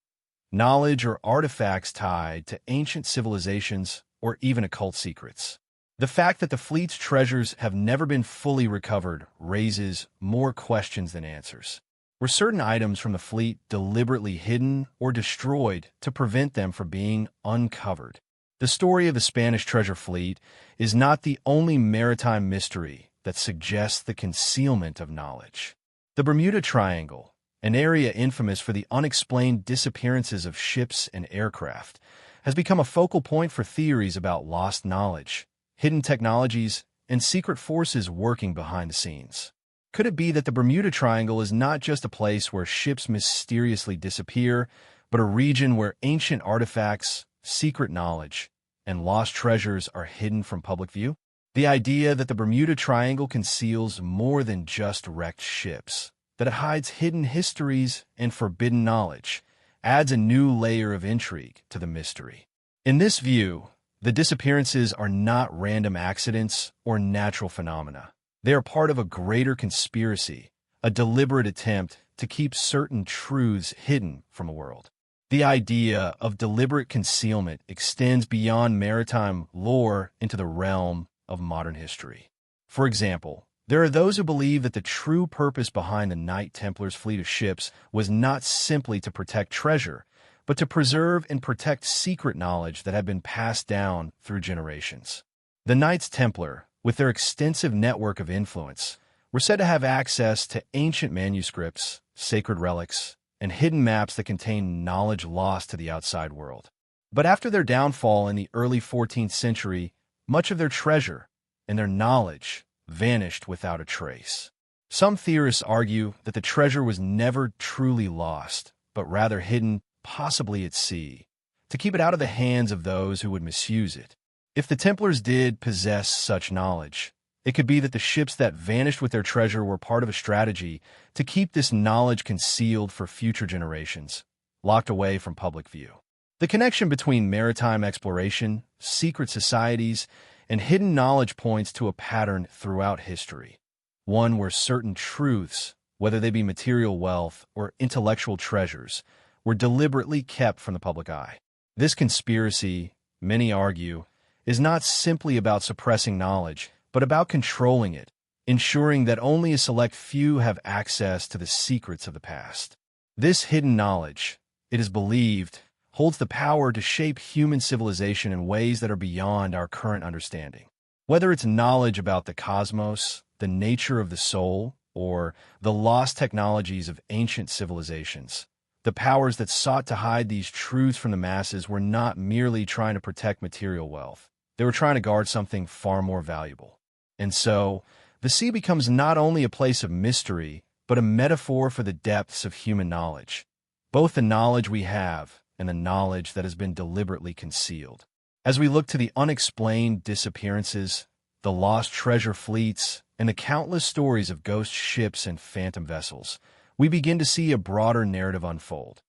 knowledge or artifacts tied to ancient civilizations or even occult secrets. The fact that the fleet's treasures have never been fully recovered raises more questions than answers. Were certain items from the fleet deliberately hidden or destroyed to prevent them from being uncovered? The story of the Spanish treasure fleet is not the only maritime mystery that suggests the concealment of knowledge. The Bermuda Triangle, an area infamous for the unexplained disappearances of ships and aircraft, has become a focal point for theories about lost knowledge, hidden technologies, and secret forces working behind the scenes. Could it be that the Bermuda Triangle is not just a place where ships mysteriously disappear, but a region where ancient artifacts, secret knowledge, and lost treasures are hidden from public view? The idea that the Bermuda Triangle conceals more than just wrecked ships, that it hides hidden histories and forbidden knowledge, adds a new layer of intrigue to the mystery. In this view, the disappearances are not random accidents or natural phenomena. They are part of a greater conspiracy, a deliberate attempt to keep certain truths hidden from the world. The idea of deliberate concealment extends beyond maritime lore into the realm of modern history. For example, there are those who believe that the true purpose behind the Knight Templar's fleet of ships was not simply to protect treasure, but to preserve and protect secret knowledge that had been passed down through generations. The Knights Templar, with their extensive network of influence, were said to have access to ancient manuscripts, sacred relics, and hidden maps that contain knowledge lost to the outside world. But after their downfall in the early 14th century, much of their treasure and their knowledge vanished without a trace. Some theorists argue that the treasure was never truly lost, but rather hidden, possibly at sea, to keep it out of the hands of those who would misuse it. If the Templars did possess such knowledge, it could be that the ships that vanished with their treasure were part of a strategy to keep this knowledge concealed for future generations, locked away from public view. The connection between maritime exploration, secret societies, and hidden knowledge points to a pattern throughout history, one where certain truths, whether they be material wealth or intellectual treasures, were deliberately kept from the public eye. This conspiracy, many argue, is not simply about suppressing knowledge, but about controlling it, ensuring that only a select few have access to the secrets of the past. This hidden knowledge, it is believed, holds the power to shape human civilization in ways that are beyond our current understanding. Whether it's knowledge about the cosmos, the nature of the soul, or the lost technologies of ancient civilizations, the powers that sought to hide these truths from the masses were not merely trying to protect material wealth. They were trying to guard something far more valuable. And so, the sea becomes not only a place of mystery, but a metaphor for the depths of human knowledge, both the knowledge we have and the knowledge that has been deliberately concealed. As we look to the unexplained disappearances, the lost treasure fleets, and the countless stories of ghost ships and phantom vessels, we begin to see a broader narrative unfold.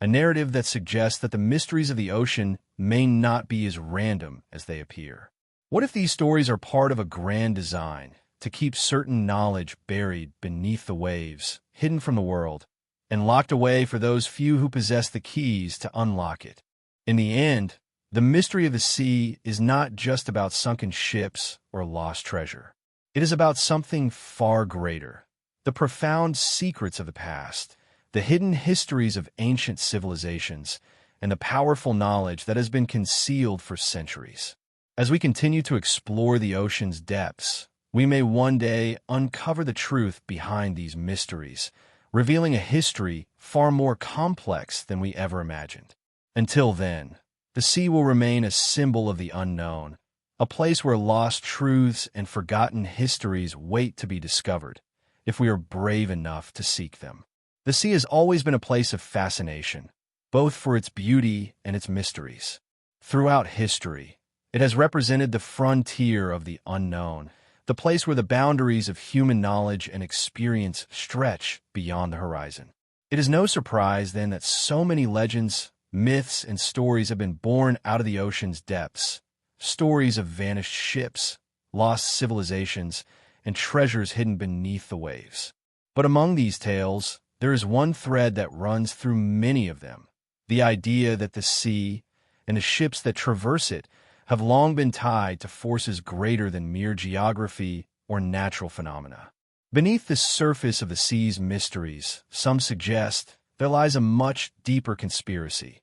A narrative that suggests that the mysteries of the ocean may not be as random as they appear. What if these stories are part of a grand design to keep certain knowledge buried beneath the waves, hidden from the world, and locked away for those few who possess the keys to unlock it? In the end, the mystery of the sea is not just about sunken ships or lost treasure. It is about something far greater, the profound secrets of the past, the hidden histories of ancient civilizations, and the powerful knowledge that has been concealed for centuries. As we continue to explore the ocean's depths, we may one day uncover the truth behind these mysteries, revealing a history far more complex than we ever imagined. Until then, the sea will remain a symbol of the unknown, a place where lost truths and forgotten histories wait to be discovered, if we are brave enough to seek them. The sea has always been a place of fascination, both for its beauty and its mysteries. Throughout history, it has represented the frontier of the unknown, the place where the boundaries of human knowledge and experience stretch beyond the horizon. It is no surprise, then, that so many legends, myths, and stories have been born out of the ocean's depths. Stories of vanished ships, lost civilizations, and treasures hidden beneath the waves. But among these tales, there is one thread that runs through many of them: the idea that the sea and the ships that traverse it have long been tied to forces greater than mere geography or natural phenomena. Beneath the surface of the sea's mysteries, some suggest there lies a much deeper conspiracy,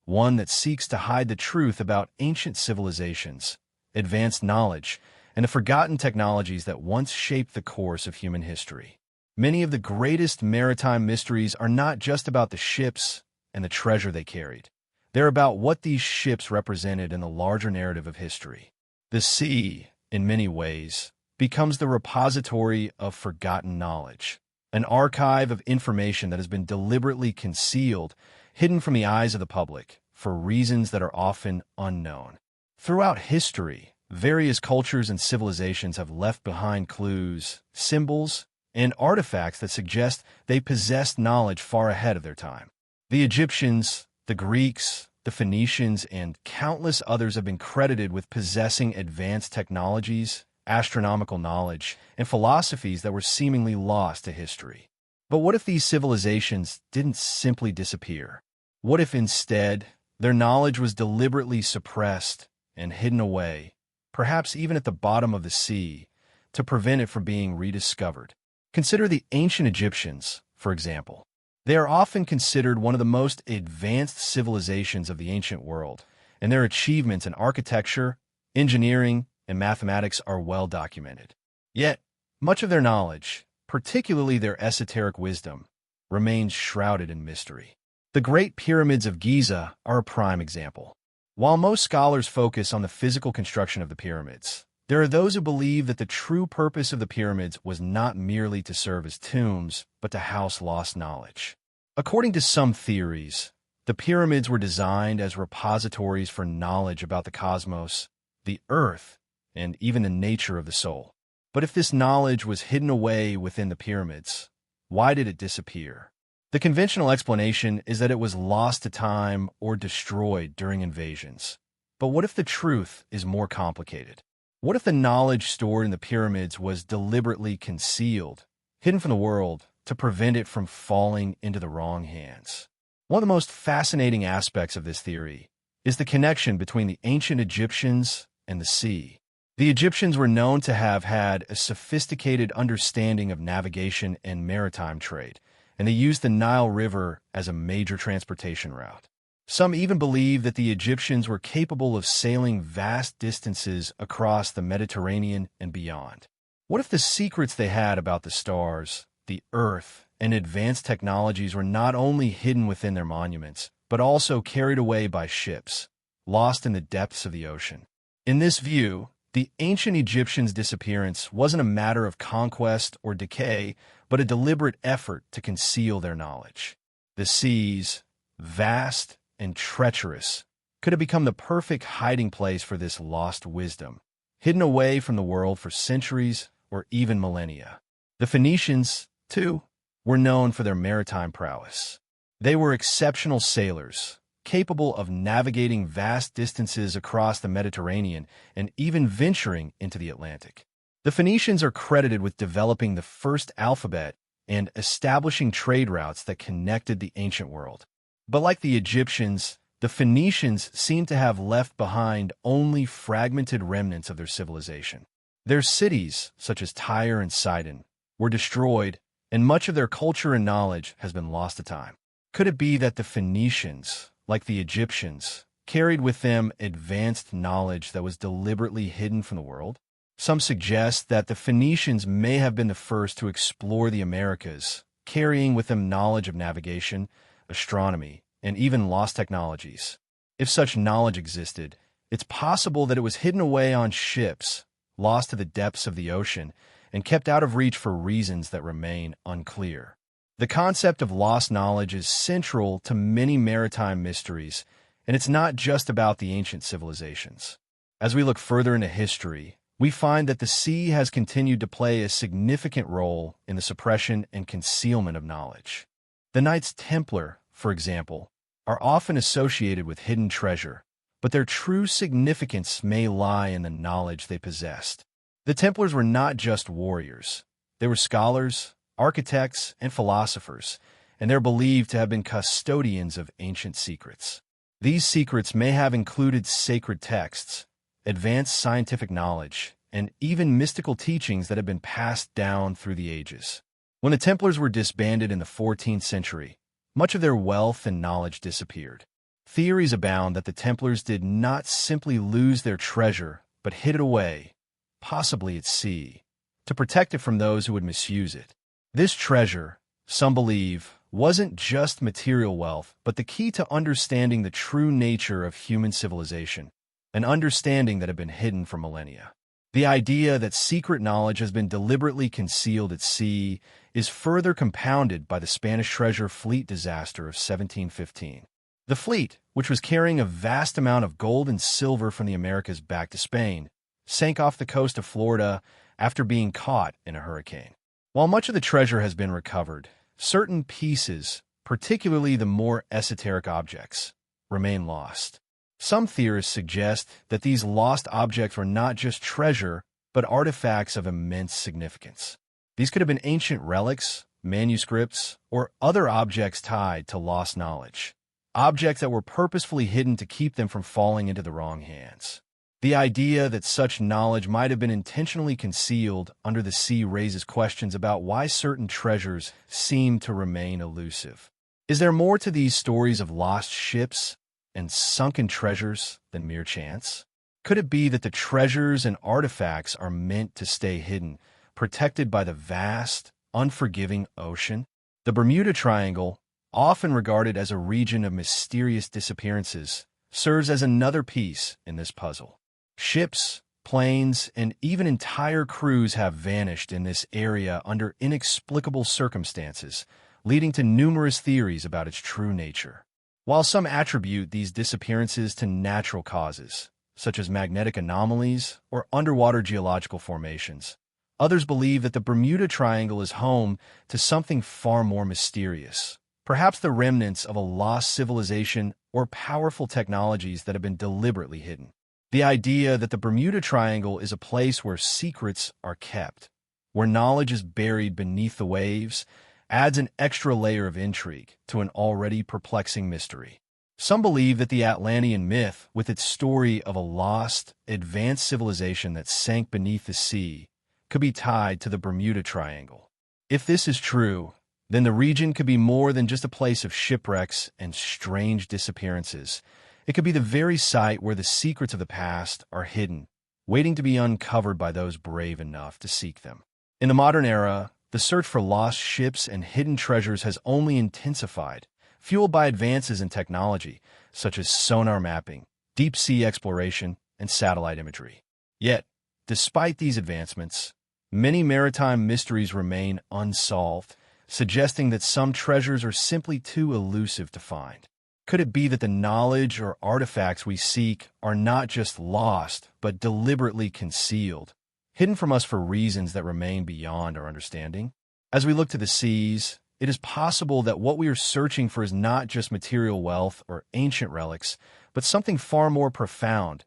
one that seeks to hide the truth about ancient civilizations, advanced knowledge, and the forgotten technologies that once shaped the course of human history. Many of the greatest maritime mysteries are not just about the ships and the treasure they carried. They're about what these ships represented in the larger narrative of history. The sea, in many ways, becomes the repository of forgotten knowledge, an archive of information that has been deliberately concealed, hidden from the eyes of the public, for reasons that are often unknown. Throughout history, various cultures and civilizations have left behind clues, symbols, and artifacts that suggest they possessed knowledge far ahead of their time. The Egyptians, the Greeks, the Phoenicians, and countless others have been credited with possessing advanced technologies, astronomical knowledge, and philosophies that were seemingly lost to history. But what if these civilizations didn't simply disappear? What if instead their knowledge was deliberately suppressed and hidden away, perhaps even at the bottom of the sea, to prevent it from being rediscovered? Consider the ancient Egyptians, for example. They are often considered one of the most advanced civilizations of the ancient world, and their achievements in architecture, engineering, and mathematics are well documented. Yet, much of their knowledge, particularly their esoteric wisdom, remains shrouded in mystery. The Great Pyramids of Giza are a prime example. While most scholars focus on the physical construction of the pyramids, there are those who believe that the true purpose of the pyramids was not merely to serve as tombs, but to house lost knowledge. According to some theories, the pyramids were designed as repositories for knowledge about the cosmos, the earth, and even the nature of the soul. But if this knowledge was hidden away within the pyramids, why did it disappear? The conventional explanation is that it was lost to time or destroyed during invasions. But what if the truth is more complicated? What if the knowledge stored in the pyramids was deliberately concealed, hidden from the world, to prevent it from falling into the wrong hands? One of the most fascinating aspects of this theory is the connection between the ancient Egyptians and the sea. The Egyptians were known to have had a sophisticated understanding of navigation and maritime trade, and they used the Nile River as a major transportation route. Some even believe that the Egyptians were capable of sailing vast distances across the Mediterranean and beyond. What if the secrets they had about the stars, the earth, and advanced technologies were not only hidden within their monuments, but also carried away by ships, lost in the depths of the ocean? In this view, the ancient Egyptians' disappearance wasn't a matter of conquest or decay, but a deliberate effort to conceal their knowledge. The seas, vast and treacherous, could have become the perfect hiding place for this lost wisdom, hidden away from the world for centuries or even millennia. The Phoenicians, too, were known for their maritime prowess. They were exceptional sailors, capable of navigating vast distances across the Mediterranean and even venturing into the Atlantic. The Phoenicians are credited with developing the first alphabet and establishing trade routes that connected the ancient world. But like the Egyptians, the Phoenicians seem to have left behind only fragmented remnants of their civilization. Their cities, such as Tyre and Sidon, were destroyed, and much of their culture and knowledge has been lost to time. Could it be that the Phoenicians, like the Egyptians, carried with them advanced knowledge that was deliberately hidden from the world? Some suggest that the Phoenicians may have been the first to explore the Americas, carrying with them knowledge of navigation, astronomy, and even lost technologies. If such knowledge existed, it's possible that it was hidden away on ships, lost to the depths of the ocean, and kept out of reach for reasons that remain unclear. The concept of lost knowledge is central to many maritime mysteries, and it's not just about the ancient civilizations. As we look further into history, we find that the sea has continued to play a significant role in the suppression and concealment of knowledge. The Knights Templar, for example, are often associated with hidden treasure, but their true significance may lie in the knowledge they possessed. The Templars were not just warriors. They were scholars, architects, and philosophers, and they're believed to have been custodians of ancient secrets. These secrets may have included sacred texts, advanced scientific knowledge, and even mystical teachings that have been passed down through the ages. When the Templars were disbanded in the 14th century, much of their wealth and knowledge disappeared. Theories abound that the Templars did not simply lose their treasure, but hid it away, possibly at sea, to protect it from those who would misuse it. This treasure, some believe, wasn't just material wealth, but the key to understanding the true nature of human civilization, an understanding that had been hidden for millennia. The idea that secret knowledge has been deliberately concealed at sea is further compounded by the Spanish treasure fleet disaster of 1715. The fleet, which was carrying a vast amount of gold and silver from the Americas back to Spain, sank off the coast of Florida after being caught in a hurricane. While much of the treasure has been recovered, certain pieces, particularly the more esoteric objects, remain lost. Some theorists suggest that these lost objects were not just treasure, but artifacts of immense significance. These could have been ancient relics, manuscripts, or other objects tied to lost knowledge, objects that were purposefully hidden to keep them from falling into the wrong hands. The idea that such knowledge might have been intentionally concealed under the sea raises questions about why certain treasures seem to remain elusive. Is there more to these stories of lost ships and sunken treasures than mere chance? Could it be that the treasures and artifacts are meant to stay hidden, protected by the vast, unforgiving ocean? The Bermuda Triangle, often regarded as a region of mysterious disappearances, serves as another piece in this puzzle. Ships, planes, and even entire crews have vanished in this area under inexplicable circumstances, leading to numerous theories about its true nature. While some attribute these disappearances to natural causes, such as magnetic anomalies or underwater geological formations, others believe that the Bermuda Triangle is home to something far more mysterious, perhaps the remnants of a lost civilization or powerful technologies that have been deliberately hidden. The idea that the Bermuda Triangle is a place where secrets are kept, where knowledge is buried beneath the waves, adds an extra layer of intrigue to an already perplexing mystery. Some believe that the Atlantean myth, with its story of a lost, advanced civilization that sank beneath the sea, could be tied to the Bermuda Triangle. If this is true, then the region could be more than just a place of shipwrecks and strange disappearances. It could be the very site where the secrets of the past are hidden, waiting to be uncovered by those brave enough to seek them. In the modern era, the search for lost ships and hidden treasures has only intensified, fueled by advances in technology such as sonar mapping, deep-sea exploration, and satellite imagery. Yet, despite these advancements, many maritime mysteries remain unsolved, suggesting that some treasures are simply too elusive to find. Could it be that the knowledge or artifacts we seek are not just lost, but deliberately concealed, hidden from us for reasons that remain beyond our understanding? As we look to the seas, it is possible that what we are searching for is not just material wealth or ancient relics, but something far more profound,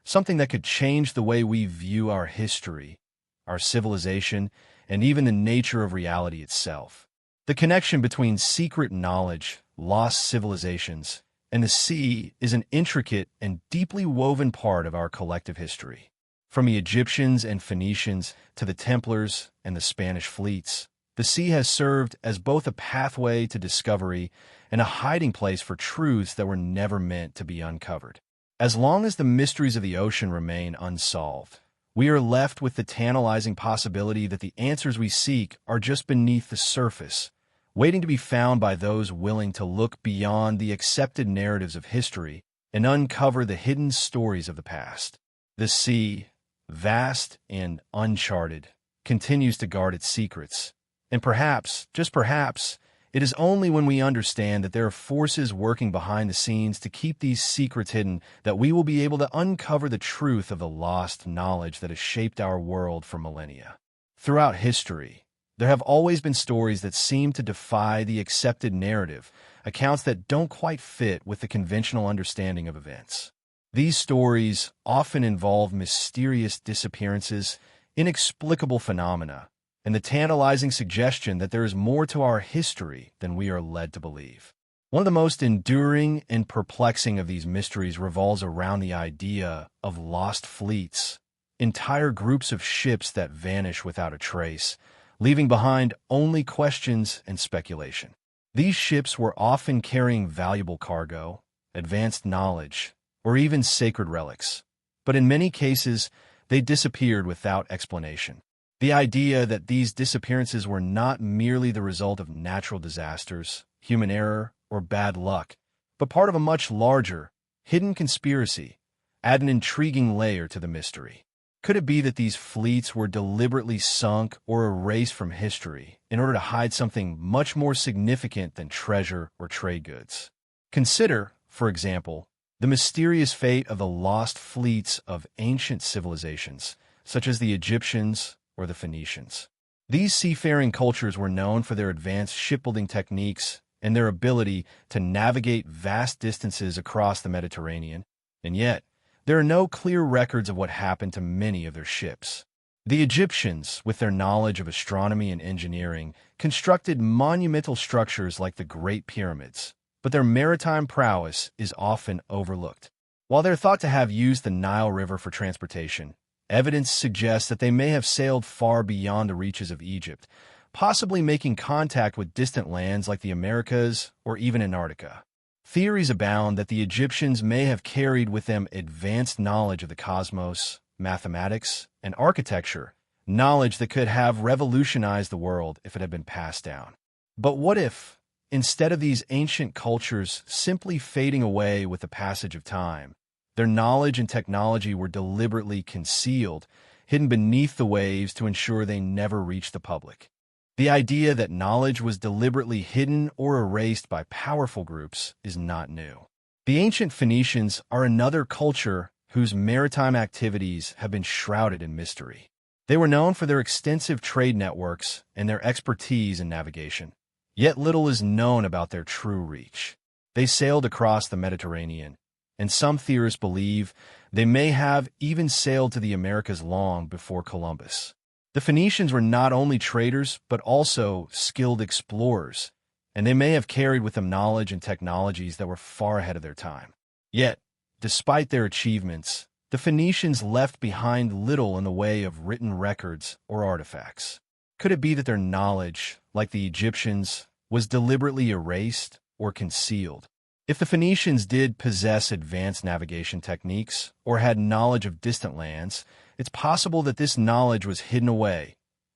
something that could change the way we view our history, our civilization, and even the nature of reality itself. The connection between secret knowledge, lost civilizations, and the sea is an intricate and deeply woven part of our collective history. From the Egyptians and Phoenicians to the Templars and the Spanish fleets, the sea has served as both a pathway to discovery and a hiding place for truths that were never meant to be uncovered. As long as the mysteries of the ocean remain unsolved, we are left with the tantalizing possibility that the answers we seek are just beneath the surface, waiting to be found by those willing to look beyond the accepted narratives of history and uncover the hidden stories of the past. The sea, vast and uncharted, continues to guard its secrets. And perhaps, just perhaps, it is only when we understand that there are forces working behind the scenes to keep these secrets hidden that we will be able to uncover the truth of the lost knowledge that has shaped our world for millennia. Throughout history, there have always been stories that seem to defy the accepted narrative, accounts that don't quite fit with the conventional understanding of events. These stories often involve mysterious disappearances, inexplicable phenomena, and the tantalizing suggestion that there is more to our history than we are led to believe. One of the most enduring and perplexing of these mysteries revolves around the idea of lost fleets, entire groups of ships that vanish without a trace, leaving behind only questions and speculation. These ships were often carrying valuable cargo, advanced knowledge, or even sacred relics, but in many cases, they disappeared without explanation. The idea that these disappearances were not merely the result of natural disasters, human error, or bad luck, but part of a much larger, hidden conspiracy, add an intriguing layer to the mystery. Could it be that these fleets were deliberately sunk or erased from history in order to hide something much more significant than treasure or trade goods? Consider, for example, the mysterious fate of the lost fleets of ancient civilizations, such as the Egyptians or the Phoenicians. These seafaring cultures were known for their advanced shipbuilding techniques and their ability to navigate vast distances across the Mediterranean, and yet, there are no clear records of what happened to many of their ships. The Egyptians, with their knowledge of astronomy and engineering, constructed monumental structures like the Great Pyramids, but their maritime prowess is often overlooked. While they're thought to have used the Nile River for transportation, evidence suggests that they may have sailed far beyond the reaches of Egypt, possibly making contact with distant lands like the Americas or even Antarctica. Theories abound that the Egyptians may have carried with them advanced knowledge of the cosmos, mathematics, and architecture, knowledge that could have revolutionized the world if it had been passed down. But what if, instead of these ancient cultures simply fading away with the passage of time, their knowledge and technology were deliberately concealed, hidden beneath the waves to ensure they never reached the public? The idea that knowledge was deliberately hidden or erased by powerful groups is not new. The ancient Phoenicians are another culture whose maritime activities have been shrouded in mystery. They were known for their extensive trade networks and their expertise in navigation, yet little is known about their true reach. They sailed across the Mediterranean, and some theorists believe they may have even sailed to the Americas long before Columbus. The Phoenicians were not only traders, but also skilled explorers, and they may have carried with them knowledge and technologies that were far ahead of their time. Yet, despite their achievements, the Phoenicians left behind little in the way of written records or artifacts. Could it be that their knowledge, like the Egyptians, was deliberately erased or concealed? If the Phoenicians did possess advanced navigation techniques or had knowledge of distant lands, it's possible that this knowledge was hidden away,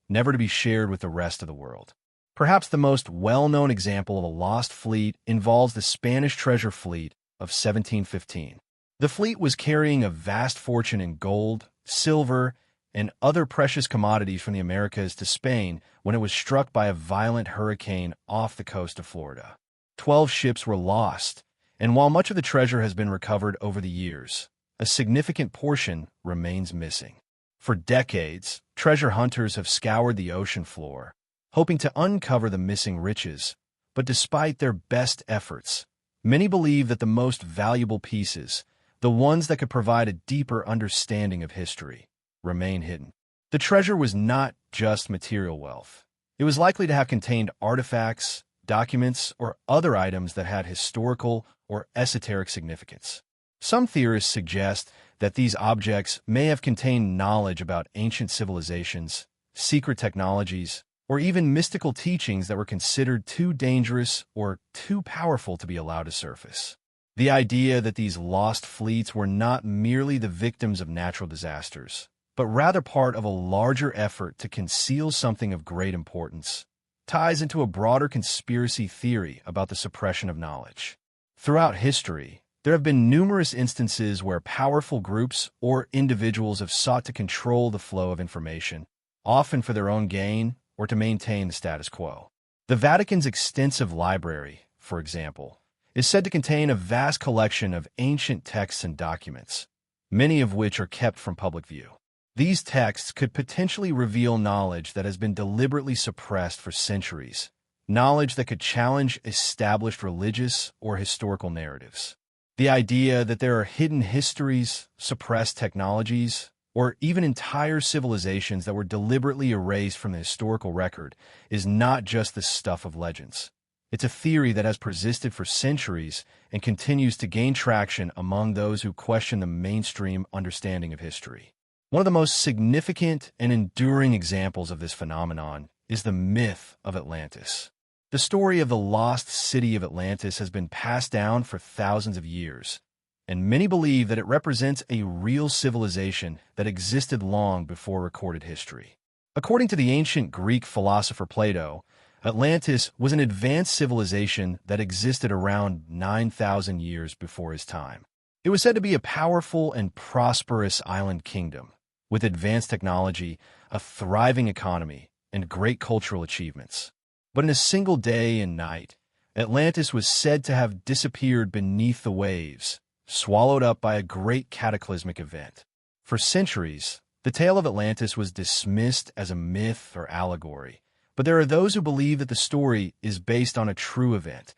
never to be shared with the rest of the world. Perhaps the most well-known example of a lost fleet involves the Spanish treasure fleet of 1715. The fleet was carrying a vast fortune in gold, silver, and other precious commodities from the Americas to Spain when it was struck by a violent hurricane off the coast of Florida. 12 ships were lost, and while much of the treasure has been recovered over the years, a significant portion remains missing. For decades, treasure hunters have scoured the ocean floor, hoping to uncover the missing riches, but despite their best efforts, many believe that the most valuable pieces, the ones that could provide a deeper understanding of history, remain hidden. The treasure was not just material wealth. It was likely to have contained artifacts, documents, or other items that had historical or esoteric significance. Some theorists suggest that these objects may have contained knowledge about ancient civilizations, secret technologies, or even mystical teachings that were considered too dangerous or too powerful to be allowed to surface. The idea that these lost fleets were not merely the victims of natural disasters, but rather part of a larger effort to conceal something of great importance, ties into a broader conspiracy theory about the suppression of knowledge. Throughout history, there have been numerous instances where powerful groups or individuals have sought to control the flow of information, often for their own gain or to maintain the status quo. The Vatican's extensive library, for example, is said to contain a vast collection of ancient texts and documents, many of which are kept from public view. These texts could potentially reveal knowledge that has been deliberately suppressed for centuries, knowledge that could challenge established religious or historical narratives. The idea that there are hidden histories, suppressed technologies, or even entire civilizations that were deliberately erased from the historical record is not just the stuff of legends. It's a theory that has persisted for centuries and continues to gain traction among those who question the mainstream understanding of history. One of the most significant and enduring examples of this phenomenon is the myth of Atlantis. The story of the lost city of Atlantis has been passed down for thousands of years, and many believe that it represents a real civilization that existed long before recorded history. According to the ancient Greek philosopher Plato, Atlantis was an advanced civilization that existed around 9,000 years before his time. It was said to be a powerful and prosperous island kingdom, with advanced technology, a thriving economy, and great cultural achievements. But in a single day and night, Atlantis was said to have disappeared beneath the waves, swallowed up by a great cataclysmic event. For centuries, the tale of Atlantis was dismissed as a myth or allegory, but there are those who believe that the story is based on a true event,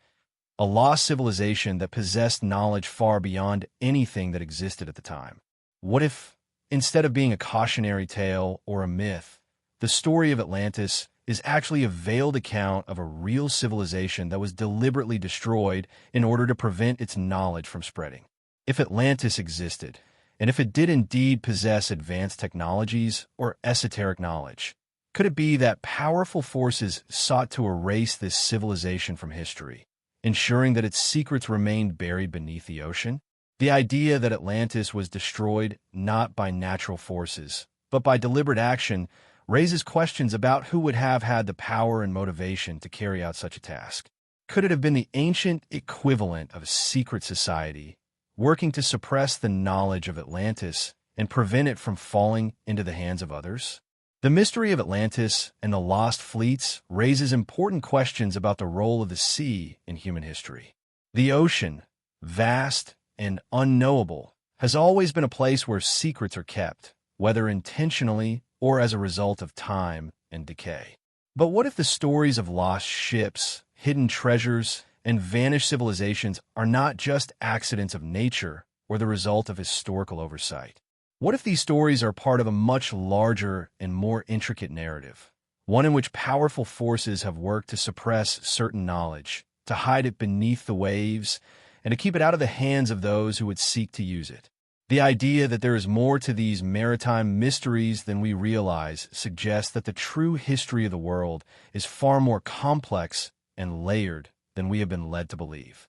a lost civilization that possessed knowledge far beyond anything that existed at the time. What if, instead of being a cautionary tale or a myth, the story of Atlantis is actually a veiled account of a real civilization that was deliberately destroyed in order to prevent its knowledge from spreading? If Atlantis existed, and if it did indeed possess advanced technologies or esoteric knowledge, could it be that powerful forces sought to erase this civilization from history, ensuring that its secrets remained buried beneath the ocean? The idea that Atlantis was destroyed not by natural forces, but by deliberate action, raises questions about who would have had the power and motivation to carry out such a task. Could it have been the ancient equivalent of a secret society, working to suppress the knowledge of Atlantis and prevent it from falling into the hands of others? The mystery of Atlantis and the lost fleets raises important questions about the role of the sea in human history. The ocean, vast and unknowable, has always been a place where secrets are kept, whether intentionally or as a result of time and decay. But what if the stories of lost ships, hidden treasures, and vanished civilizations are not just accidents of nature or the result of historical oversight? What if these stories are part of a much larger and more intricate narrative, one in which powerful forces have worked to suppress certain knowledge, to hide it beneath the waves, and to keep it out of the hands of those who would seek to use it? The idea that there is more to these maritime mysteries than we realize suggests that the true history of the world is far more complex and layered than we have been led to believe.